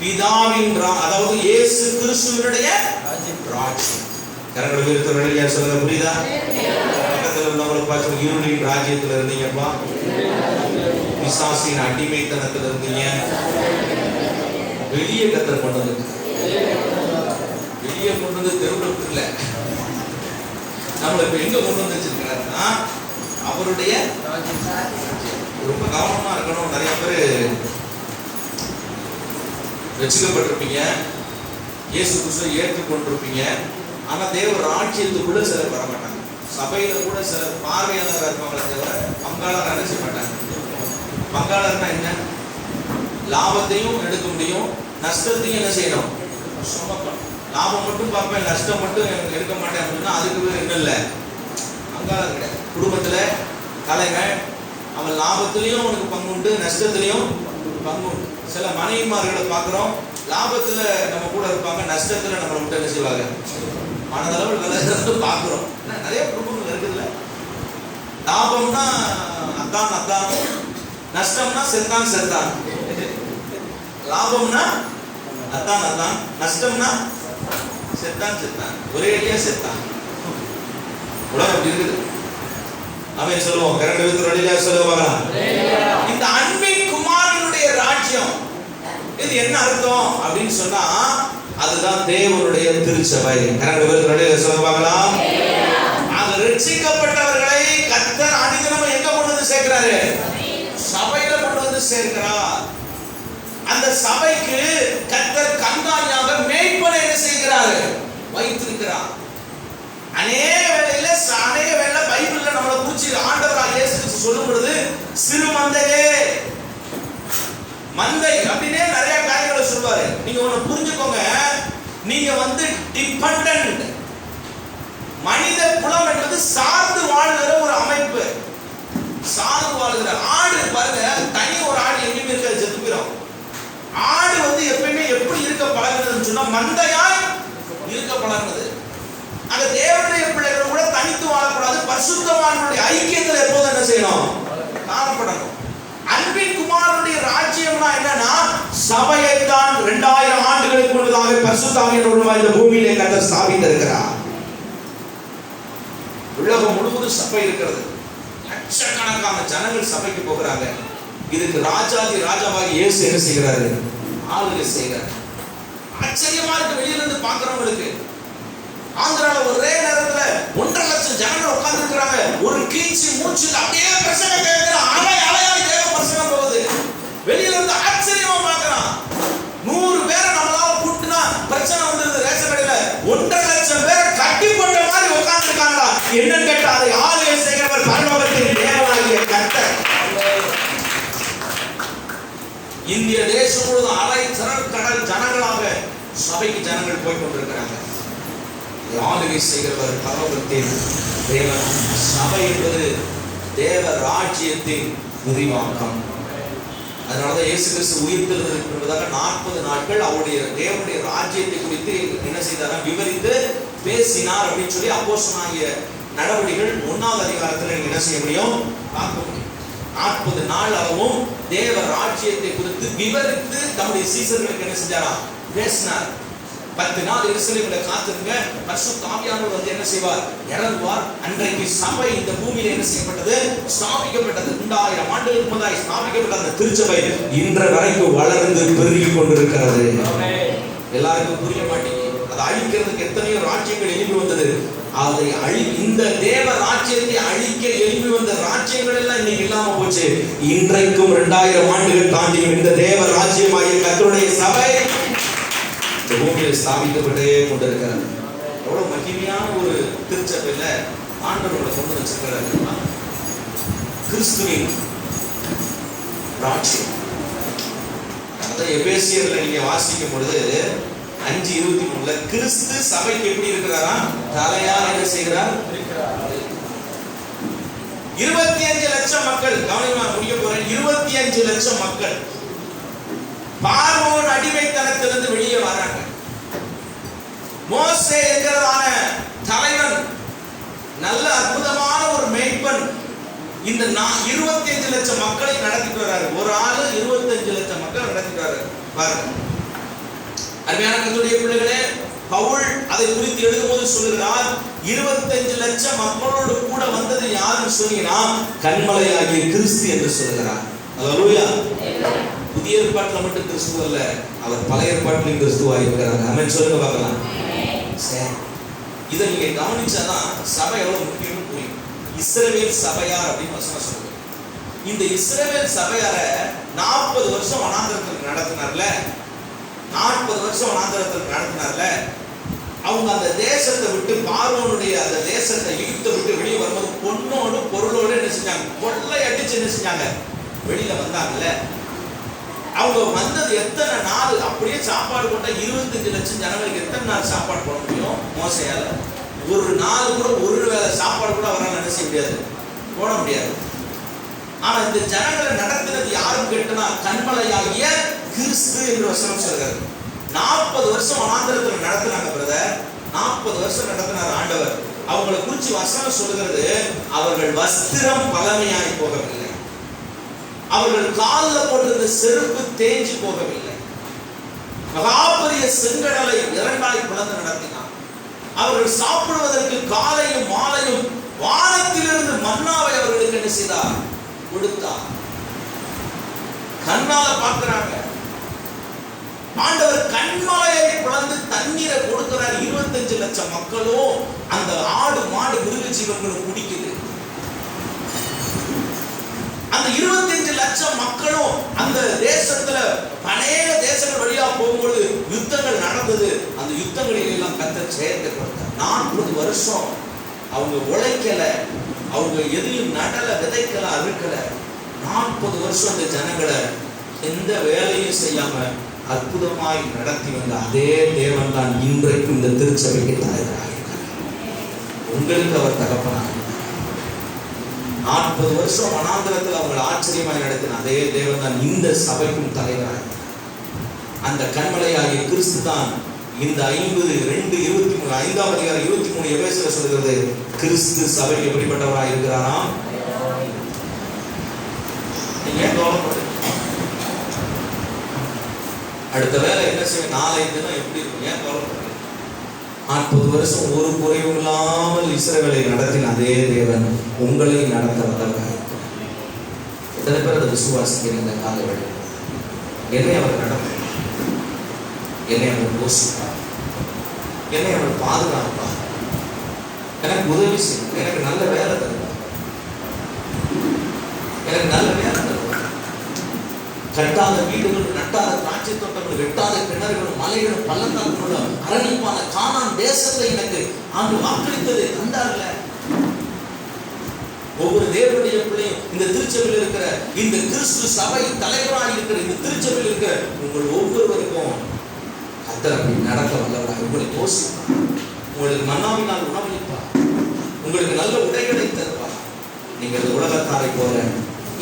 பிதாவின், அதாவது இயேசு கிறிஸ்துவினுடைய ராஜ்யம். கரங்களை உயர்த்துறவர்கள் சொல்லுங்க, புரியுதா? பக்கத்தில் உள்ளவங்களை பார்த்து, இருளின் ராஜ்யத்தில் இருந்தீங்கப்பா, பிசாசின் அடிமைத்தனத்தில் இருந்தீங்க, வெளியே கர்த்தர் கொண்டு வந்து, வெளியே கொண்டு வந்து தெருவுக்கு இல்லை, நம்மளை இப்ப எங்க கொண்டு வந்து வச்சிருக்கிறாருன்னா அவருடைய ரொம்ப கவனமா இருக்கணும். நிறைய பேர் ரட்சிக்கப்பட்டிருப்பீங்க, இயேசு கிறிஸ்துவை ஏற்றுக்கொண்டிருப்பீங்க, ஆனா தேவ ராஜ்யத்துக்குள்ள சிலர் வர மாட்டாங்க. சபையில கூட சிலர் பார்வையாளராக இருப்பாங்களே தவிர பங்காளராக நினைச்ச மாட்டாங்க. பங்காளர்னா என்ன? லாபத்தையும் எடுக்க முடியும், நஷ்டத்தையும் என்ன செய்யணும்? சுமக்கணும். லாபம் மட்டும் பார்ப்பேன், நஷ்டம் மட்டும் எடுக்க மாட்டேன் அப்படின்னா அதுக்கு என்ன இல்லை, பங்காளர் கிடையாது. குடும்பத்துல தலைவன், அவன் லாபத்திலையும் அவனுக்கு பங்கு உண்டு, நஷ்டத்திலையும் பங்கு உண்டு. சில மனைவிமார்களை பார்க்குறோம், லாபத்துல நம்ம கூட இருப்பாங்க, நஷ்டத்துல நம்மளை விட்டு என்ன செய்வாங்க, மனதளவில் விலகிறது பார்க்குறோம். நிறைய குடும்பங்கள் இருக்குதுல்ல. லாபம்னா அத்தான் அத்தான், நஷ்டம்னா செத்தான் செத்தான். லாபம்னா அத்தான் அத்தான், நஷ்டம்னா செத்தான் செத்தான், ஒரே அடியா செத்தான். உலகம் அப்படி இருக்குது. அவன் சொல்லுவோம், கரண்ட் வித்து வழியில சொல்லுவாங்க. இந்த அன்பின் குமாரனுடைய ராஜ்யம் இது என்ன அர்த்தம் அப்படின்னு சொன்னா, அதுதான் தேவனுடைய திருச்சபை. கரண்ட் வித்து வழியில சொல்லுவாங்களா? ஆக ரட்சிக்கப்பட்டவர்களை கர்த்தர் அனுதினமும் எங்க கொண்டு வந்து சேர்க்கிறாரு? சபையில கொண்டு வந்து சேர்க்கிறார். அந்த சபைக்கு கர்த்தர் கண்காணியாக மேய்ப்பனை என்ன செய்கிறாரு? வைத்திருக்கிறார். அநேக வேளையில பைபிள்ல நம்மளை குறிச்சு ஆண்டவராக இயேசு கிறிஸ்து சொல்லும் பொழுது சிறு மந்தையே, மந்தை அப்படின்னே நிறைய காரியங்களை சொல்வாரு. நீங்க ஒண்ணு புரிஞ்சுக்கோங்க, நீங்க டிபெண்டன்ட். மனித குலம் என்பது சார்ந்து வாழ்கிற ஒரு அமைப்பு. சார்ந்து வாழ்கிற ஆடு பாருங்க, தனி ஒரு ஆடு எங்கேயுமே இருக்காது, செத்து போயிடும். ஆடு எப்பயுமே எப்படி இருக்க பழகுனதுன்னு சொன்னா மந்தையாய் இருக்க பழகுனது. அந்த தேவனுடைய பிள்ளைகள் கூட தனித்து வாழக்கூடாது, பரிசுத்தவான்களுடைய ஐக்கியத்தில் எப்போதும் என்ன செய்யணும்? காணப்படணும். அன்பின் குமாரனுடைய ராஜ்யம்னா என்னன்னா, சபையை தான் 2000 ஆண்டுகளுக்கு முன்னதாக பரிசுத்த ஆவியானவர் இந்த பூமியிலே கர்த்தர் ஸ்தாபித்திருக்கிறார். உலகம் முழுவதும் சபை இருக்கிறது. லட்சக்கணக்கான ஜனங்கள் சபைக்கு போகிறாங்க. இதுக்கு ராஜாதி ராஜாவாகி இயேசு என்ன செய்கிறாரு? ஆளுகை செய்கிறார். ஆச்சரியமா இருக்கு வெளியில இருந்து பார்க்கிறவங்களுக்கு. ஆந்திரால ஒரே நேரத்துல 1.5 லட்சம் ஜனங்கள் உட்கார்ந்து இருக்கிறாங்க. ஒரு கீச்சு மூச்சு அப்படியே பிரசங்கம் கேட்கிற அலையாய் தேவ பிரசங்கம் போகுது. வெளியில இருந்து ஆச்சரியமா பார்க்கறான். 100 பேரை நம்மளால கூட்டினா பிரச்சனை வந்துருது. ரேஷன் கடையில 1.5 லட்சம் பேரை கட்டி போட்ட மாதிரி உட்கார்ந்து இருக்காங்களா? என்ன கேட்டா அதை ஆளுகை செய்கிறவர் பரலோகத்தின் தேவனாகிய கர்த்தர். இந்திய தேசம் முழுவதும் அலை கடல் ஜனங்களாக சபைக்கு ஜனங்கள் போய் கொண்டிருக்கிறாங்க. ஆளுகை செய்கிறவர் பரலோகத்தின் தேவன். சபை என்பது தேவ ராஜ்யத்தின் விரிவாக்கம். அதனாலதான் இயேசு கிறிஸ்து உயிர்த்தெழுந்ததற்கு முன்பதாக 40 நாட்கள் அவருடைய தேவனுடைய ராஜ்யத்தை குறித்து என்ன செய்தார்? விவரித்து பேசினார் அப்படின்னு சொல்லி அப்போஸ்தலனாகிய நடவடிக்கைகள் 1ஆவது அதிகாரத்தில் என்ன செய்ய முடியும்? பார்க்க முடியும். 40 நாள் அளவும் தேவ ராஜ்யத்தை குறித்து விவரித்து தம்முடைய சீசர்களுக்கு என்ன செஞ்சாரா? பேசினார். 10 நாள் எருசலேமிலே காத்திருங்க, பரிசுத்த ஆவியானவர் என்ன செய்வார்? இறங்குவார். அன்றைக்கு சபை இந்த பூமியில என்ன செய்யப்பட்டது? ஸ்தாபிக்கப்பட்டது. 2000 ஆண்டுகளுக்கு முன்னாடி ஸ்தாபிக்கப்பட்ட அந்த திருச்சபை இன்று வரைக்கும் வளர்ந்து பெருகி கொண்டிருக்கிறது. எல்லாருக்கும் புரிய மாட்டேங்குது. அதை அழிக்கிறதுக்கு எத்தனையோ ராஜ்யங்கள் எழுப்பி வந்தது. அதை இந்த தேவ ராஜ்யத்தை அழிக்க எழுப்பி வந்த ராஜ்யங்கள் எல்லாம் இன்னைக்கு இல்லாம போச்சு. இன்றைக்கும் 2000 ஆண்டுகள் தாண்டி இந்த தேவ ராஜ்யமாகிய கர்த்தருடைய சபை இந்த பூமியில் ஸ்தாபிக்கப்பட்டே கொண்டிருக்கிறது. எவ்வளவு மகிமையான ஒரு திருச்சபையில ஆண்டவர்களை கொண்டு வச்சிருக்கிறார். கிறிஸ்துவின் ராஜ்யம். அதாவது எபேசியர்ல நீங்க வாசிக்கும் பொழுது 5:23 கிறிஸ்து சபைக்கு எப்படி இருக்கிறாரா? தலையா என்ன செய்கிறார்? 25 லட்சம் மக்கள். கவனிமா முடிய போறேன். 25 லட்சம் மக்கள் பார்வோன் அடிமைத்தனத்திலிருந்து வெளியே வராங்க. மோசே என்கிறதான தலைவன், நல்ல அற்புதமான ஒரு மேய்ப்பன், இந்த 25 லட்சம் மக்களை நடத்திட்டு வர்றாரு. ஒரு ஆளு 25 லட்சம் மக்கள் நடத்திட்டு வர்றாரு. பாருங்க அருமையான கர்த்தருடைய பிள்ளைகளே, பவுல் அதை குறித்து எழுதும்போது சொல்லுகிறார், 25 லட்சம் மக்களோடு கூட வந்தது யாருன்னு சொன்னீங்கன்னா கன்மலையாகிய கிறிஸ்து என்று சொல்லுகிறார். அல்லேலூயா. புதிய ஏற்பாட்டில் மட்டும் கிறிஸ்து அல்ல, அவர் பழைய ஏற்பாட்டிலும் கிறிஸ்துவா இருக்கிறார். ஆமென் சொல்லுங்க பார்க்கலாம். சரி, இதை நீங்க கவனிச்சாதான் சபை எவ்வளவு முக்கியம்னு புரியும். இஸ்ரவேல் சபையார் அப்படின்னு வசனம் சொல்லுது. இந்த இஸ்ரவேல் சபையார 40 வருஷம் வனாந்திரத்தில் நடத்தினார்ல, 40 வருஷம் வனாந்திரத்தில் நடத்தினார்ல, அவங்க அந்த தேசத்தை விட்டு, பார்வோனுடைய அந்த தேசத்தை எகிப்தை விட்டு வெளியே வரும்போது பொண்ணோடு பொருளோடு என்ன செஞ்சாங்க? கொள்ளை அடிச்சு என்ன செஞ்சாங்க? வெளியில வந்தாங்கல்ல, அவங்க வந்தது எத்தனை நாள்? அப்படியே சாப்பாடு போட்டா 25 லட்சம் ஜனங்களுக்கு எத்தனை நாள் சாப்பாடு போட முடியும் மோசையால? ஒரு நாள் கூட ஒரு வேளை சாப்பாடு கூட அவரால் என்ன செய்ய முடியாது, போட முடியாது. ஆனா இந்த ஜனங்களை நடத்தினது யாரும் கேட்டனா கண்மலையாகிய கிறிஸ்து என்று வசனம் சொல்கிறார். 40 வருஷம் வனாந்திரத்தில் நடத்தினாங்க பிரதர், 40 வருஷம் நடத்தினார் ஆண்டவர். அவங்களை குறிச்சு வசனம் சொல்கிறது, அவர்கள் வஸ்திரம் பழமையாய் போகவில்லை, அவர்கள் காலில் போட்டிருந்த செருப்பு தேஞ்சு போகவில்லை. மகாபரிய செங்கடலை இரண்டாய் பிளந்து நடத்தினார். அவர்கள் சாப்பிடுவதற்கு காலையும் மாலையும் வானத்திலிருந்து மன்னாவை அவர்களுக்கு என்ன செய்தார், கொடுத்தார். கண்ணால பார்க்கிறாங்க. ஆண்டவர் கண்மலையை பிளந்து தண்ணீரை கொடுக்கிறார். 25 லட்சம் மக்களும் அந்த ஆடு மாடு மிருக ஜீவன்களும் குடிக்குது. அந்த 25 லட்சம் மக்களும் அந்த தேசத்துல அநேக தேசங்கள் வழியா போகும்போது யுத்தங்கள் நடந்தது. அந்த யுத்தங்களில் எல்லாம் கர்த்தர் ஜெயத்தை கொடுத்தார். 40 வருஷம் அவங்க உழைக்கல, அவங்க எதையும் நடல, விதைக்கல, அறுக்கல. 40 வருஷம் அந்த ஜனங்களை எந்த வேலையும் செய்யாம அற்புதமாய் நடத்தி வந்த அதே தேவன் தான் இன்றைக்கு இந்த திருச்சபைக்கு தலைவராக இருக்கிறார். உங்களுக்கு அவர் தகப்பனாக 40 வருஷம் வனாந்திரத்தில் அவங்களை ஆச்சரியமாய் நடத்தின அதே தேவன் தான் இந்த சபைக்கும் தலைவராக. அந்த கண்மலையாகிய கிறிஸ்து தான் இந்த 5:23 5ஆம் அதிகாரம் 23 எபேசியர் சொல்கிறது, கிறிஸ்து சபைக்கு எப்படிப்பட்டவராக இருக்கிறாராம். நீங்க கவலைப்படுங்க. அடுத்த வேலை என்ன செய்ய, நாளை தினம் எப்படி இருக்கும், ஏன் கவலைப்படுங்க. 40 வருஷம் ஒரு குறைவும் இல்லாமல் இஸ்ரவேலை நடத்தின அதே தேவன் உங்களை நடத்த வல்லவராக இருக்கிறார். எத்தனை பேர் அதை விசுவாசிக்கிற இந்த காலவெளி? என்னை அவர் நடத்த, என்னை அவர் போஷிப்பார், என்னை அவர் பாதுகாப்பார், எனக்கு உதவி செய்வார், எனக்கு நல்ல வேலை தருவார், எனக்கு நல்ல வேலை தருவார். கட்டாத வீடுகளும் நட்டாத திராட்சை தோட்டங்களும் வெட்டாத கிணறுகளும் மலைகளும் பள்ளத்தாக்குகளும் அரணிப்பான கானான் தேசத்தை எனக்கு ஆண்டு வாக்களித்ததை தந்தார்ல. ஒவ்வொரு தேவனுடைய பிள்ளையும் இந்த திருச்சபையில் இருக்கிற இந்த கிறிஸ்து சபை தலைவராக இருக்கிற இந்த திருச்சபையில் இருக்கிற உங்கள் ஒவ்வொருவருக்கும் கர்த்தர் அப்படி நடக்க வல்லவராக உங்களை போஷிப்பார், உங்களுக்கு மன்னாவினால் உணவளிப்பார், உங்களுக்கு நல்ல உடைகளை தருவார். நீங்கள் உலகத்தாரை போல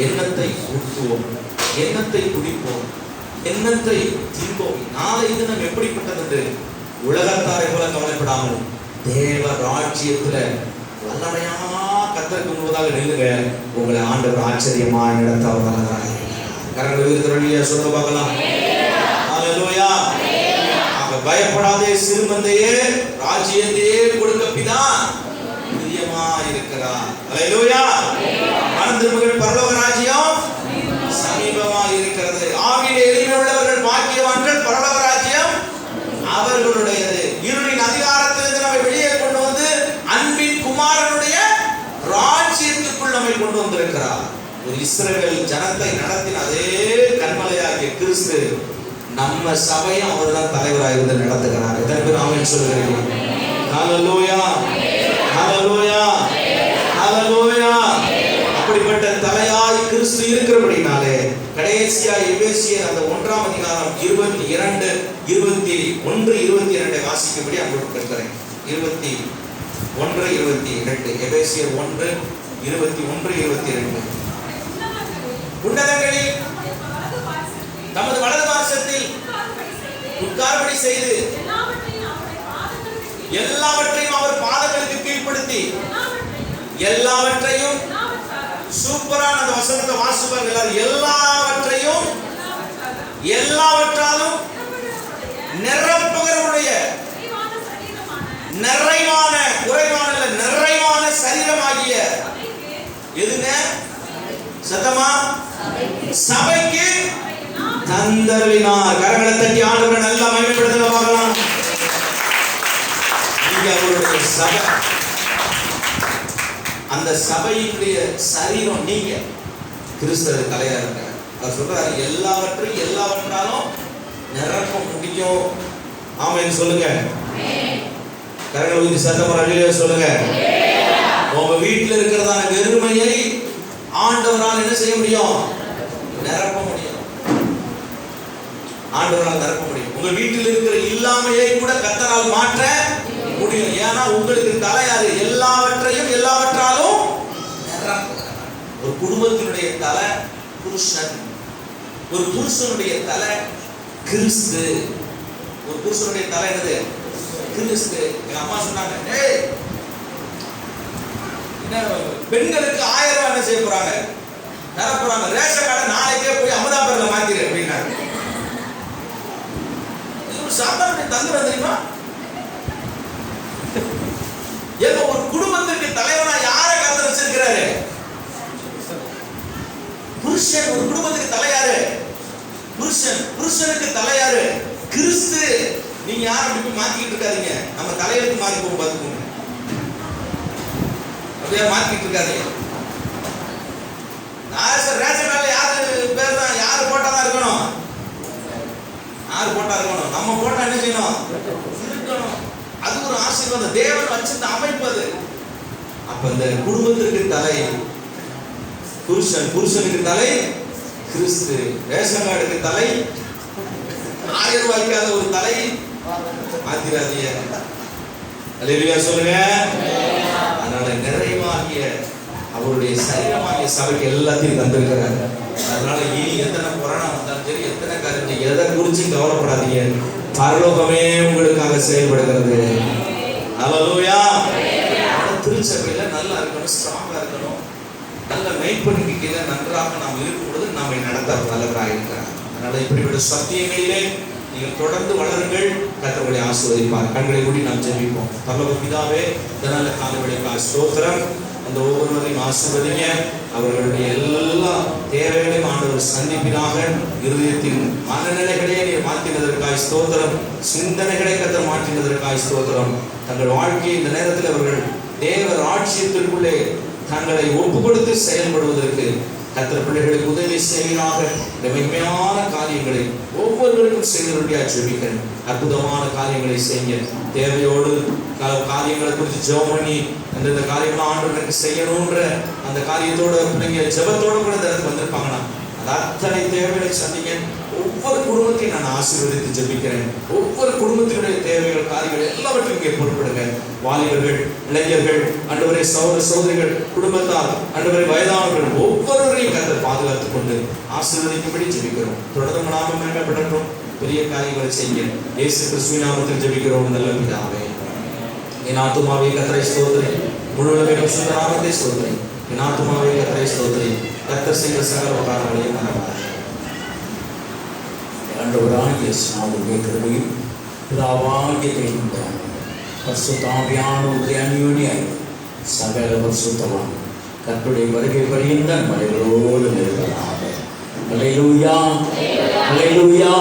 எண்ணத்தை ஊற்றுவோம், எண்ணத்தை குடிப்போம், எண்ணத்தை தின்போம். நாளை தினம் எப்படிப்பட்டது என்று உலகத்தாரை போல கவலைப்படாமல் தேவ ராஜ்யத்துல வல்லமையா கர்த்தருக்கு முன்பதாக நில்லுங்க. உங்களை ஆண்டவர் ஆச்சரியமாய் நடத்த அவர் வல்லவராக இருக்கிறார். கரங்களை உயர்த்தி சொல்ல பார்க்கலாம். ஹல்லேலூயா. ஆக பயப்படாதே சிறுமந்தையே, ராஜ்யத்தையே கொடுக்க பிதா பிரியமா இருக்கிறார். ஹல்லேலூயா. மனதிரும்புங்கள், பரலோக ராஜ்யம் சமீபமாக இருக்கிறது. ஆவியிலே எளிமை உள்ளவர்கள் பாக்கியவான்கள், பரலோக ராஜ்யம் அவர்களுடையது. இருளின் அதிகாரத்திலிருந்து நம்மை வெளியே கொண்டு வந்து அன்பின் குமாரனுடைய ராஜ்யத்துக்குள் நம்மை கொண்டு வந்திருக்கிறார். ஒரு இஸ்ரவேல் ஜனத்தை நடத்தின அதே கண்மலையாகிய கிறிஸ்து நம்ம சபையும் அவர் தான் தலைவராக இருந்து நடத்துகிறார். எத்தனை பேர் ஆமென் சொல்லுகிறீங்க? ஹல்லேலூயா, ஹல்லேலூயா, ஹல்லேலூயா. அப்படிப்பட்ட தலையாய் கிறிஸ்து இருக்கிறபடினாலே கடைசியா எபேசியர் அந்த 1ஆம் அதிகாரம் 22, 21, 22 வாசிக்கும்படி அன்போடு கேட்கிறேன். 21, 22 எபேசியர் 1, 21, 22. உன்னதங்களில் தமது வலது பார்சத்தில் உட்கார்படி செய்து எல்லாவற்றையும் அவர் பாதங்களுக்கு கீழ்ப்படுத்தி எல்லாவற்றையும், சூப்பரான அந்த வசனத்தை வாசிப்பாங்க எல்லாரும், எல்லாவற்றையும் எல்லாவற்றாலும் நிரப்புகிறவருடைய நிறைவான, குறைவான இல்ல, நிறைவான சரீரமாகிய எதுங்க சத்தமா சபைக்கு தந்தருளினார். கரங்களை தட்டி ஆண்டவரை நல்லா மகிமைப்படுத்த பார்க்கலாம். நீங்க அவருடைய சபை, அந்த சபையினுடைய சரீரம் நீங்க. கிறிஸ்து தலையா இருக்க அவர் சொல்றாரு, எல்லாவற்றையும் எல்லாவற்றாலும் நிரப்ப முடியும். ஆமென் சொல்லுங்க. கரங்களை ஊதி சத்தமா அல்லேலூயா சொல்லுங்க. உங்க வீட்டில் இருக்கிறதான வெறுமையை ஆண்டவரால் என்ன செய்ய முடியும்? ஆண்டவரால் நிரப்ப முடியும். உங்க வீட்டில் இருக்கிற இல்லாமையை கூட கர்த்தரால் மாற்ற முடியும். ஏன்னா உங்களுக்கு தலை யாரு? எல்லாவற்றையும் எல்லாவற்றாலும் நிரப்புகிறார். ஒரு குடும்பத்தினுடைய தலை புருஷன், ஒரு புருஷனுடைய தலை கிறிஸ்து. ஒரு புருஷனுடைய தலை என்னது? கிறிஸ்து. எங்க அம்மா சொன்னாங்க, ஏய் என்ன பெண்களுக்கு 1000 ரூபாய் என்ன செய்ய போறாங்க? நிரப்புறாங்க. ரேஷன் கார்டை நாளைக்கே போய் அமுதாபுரத்துல மாத்திரு அப்படின்னாரு. இது ஒரு சாதாரண தந்திரம் தெரியுமா? ஏதோ ஒரு குடும்பத்திற்கு தலைவனா யாரை கர்த்தர் வச்சிருக்கிறாரு? புருஷன். ஒரு குடும்பத்துக்கு தலை யாரு? புருஷன். புருஷனுக்கு தலை யாரு? கிறிஸ்து. நீங்க யாரும் இப்படி மாத்திக்கிட்டு இருக்காதீங்க. நம்ம தலையெழுத்து மாறி போகும் பார்த்துக்கோங்க. அப்படியே மாத்திக்கிட்டு இருக்காதீங்க. ரேஷன் கார்டுல யாரு பேர் தான், யாரு போட்டா தான் இருக்கணும்? யாரு போட்டா இருக்கணும்? நம்ம போட்டா என்ன செய்யணும்? இருக்கணும். அது ஒரு ஆசீர்வாதம். தேவன் வச்சிருந்த அமைப்பு அது. அப்ப இந்த குடும்பத்திற்கு தலை புருஷன், புருஷனுக்கு தலை கிறிஸ்து. ரேஷன் கார்டுக்கு தலை 1000 ரூபாய்க்காத ஒரு தலை ஆத்திராதிய. அல்லேலூயா சொல்லுங்க. அதனால நிறைவாகிய அவருடைய சரீரமாகிய சபைக்கு எல்லாத்தையும் தந்திருக்கிறார். அதனால இனி எத்தனை கொரோனா வந்தாலும் சரி, எத்தனை காரியம், எதை குறிச்சு கவலைப்படாதீங்க. பரலோகமே உங்களுக்காக செயல்படுகிறது. அல்லேலூயா. திருச்சபையில நல்லா இருக்கணும், ஸ்ட்ராங்கா இருக்கணும். நல்ல மெய்ப்பனுக்கு கீழே நன்றாக நாம் இருக்கும் பொழுது நம்மை நடத்த வல்லவராக இருக்கிறார். அதனால இப்படிப்பட்ட சத்தியங்களிலே நீங்கள் தொடர்ந்து வளருங்கள். கர்த்தரை ஆசீர்வதிப்பார். கண்களை மூடி நாம் ஜெபிப்போம். பரலோக பிதாவே, இதனால காலைவேளைக்காக ஸ்தோத்திரம். அந்த ஒவ்வொருவரையும் ஆசீர்வதிங்க. அவர்களுடைய எல்லா தேவைகளையும் ஆண்டவர் சந்திப்பினாக. இருதயத்தின் மனநிலைகளே நீர் மாற்றினதற்காக ஸ்தோத்திரம். சிந்தனைகளை கர்த்தர் மாற்றினதற்காக ஸ்தோத்திரம். தங்கள் வாழ்க்கையை இந்த நேரத்தில் அவர்கள் தேவ ராஜ்யத்திற்குள்ளே தங்களை ஒப்பு கொடுத்து செயல்படுவதற்கு கர்த்தர் பிள்ளைகளுக்கு உதவி செய்வீராக. இந்த மென்மையான காரியங்களை ஒவ்வொருவருக்கும் செய்வதற்காக ஜெபிக்கிறேன். அற்புதமான காரியங்களை செய்ய தேவையோடு காரியங்களை குறித்து ஜெபம் பண்ணி அந்த காரியங்களை ஆண்டவருக்கு செய்யணும்ன்ற அந்த காரியத்தோட பிள்ளைங்க ஜெபத்தோடு கூட இந்த இடத்துக்கு வந்திருப்பாங்கன்னா அது அத்தனை தேவைகளை சந்திங்க. ஒவ்வொரு குடும்பத்தையும் நான் ஆசீர்வதித்து ஜெபிக்கிறேன். ஒவ்வொரு குடும்பத்தினுடைய தேவைகள், காரியங்கள் எல்லாவற்றையும் இங்கே பொறுப்படுங்க. வாலிபர்கள், இளைஞர்கள், ஆண்டவரே சகோதர சகோதரிகள், குடும்பத்தார், ஆண்டவரே வயதானவர்கள் ஒவ்வொருவரையும் கர்த்தர் பாதுகாத்துக் கொண்டு ஆசீர்வதிக்கும்படி ஜெபிக்கிறோம். தொடர்ந்து நாமம் மேம்படட்டும். பெரிய காரியங்களை செய்ய இயேசு கிறிஸ்துவின் நாமத்தில் ஜெபிக்கிறோம் நல்ல பிதாவே. என் ஆத்துமாவே கர்த்தரை ஸ்தோத்திரி, முழுவதுமே பரிசுத்த நாமத்தை ஸ்தோத்திரி. என் ஆத்துமாவே கர்த்தரை ஸ்தோத்திரி, கர்த்தர் செய்த சகல உபகாரங்களையும் மறவாதே. ஆண்டவராகிய இயேசுவின் கிருபையும் பிதாவாகிய தேவனுடைய பரிசுத்த ஆவியானவருடைய அந்யோன்யம் சகல பரிசுத்தவான் கர்த்தருடைய வருகை பரியந்த மலைகளோடு நிற்கிறார். அல்லேலூயா, அல்லேலூயா.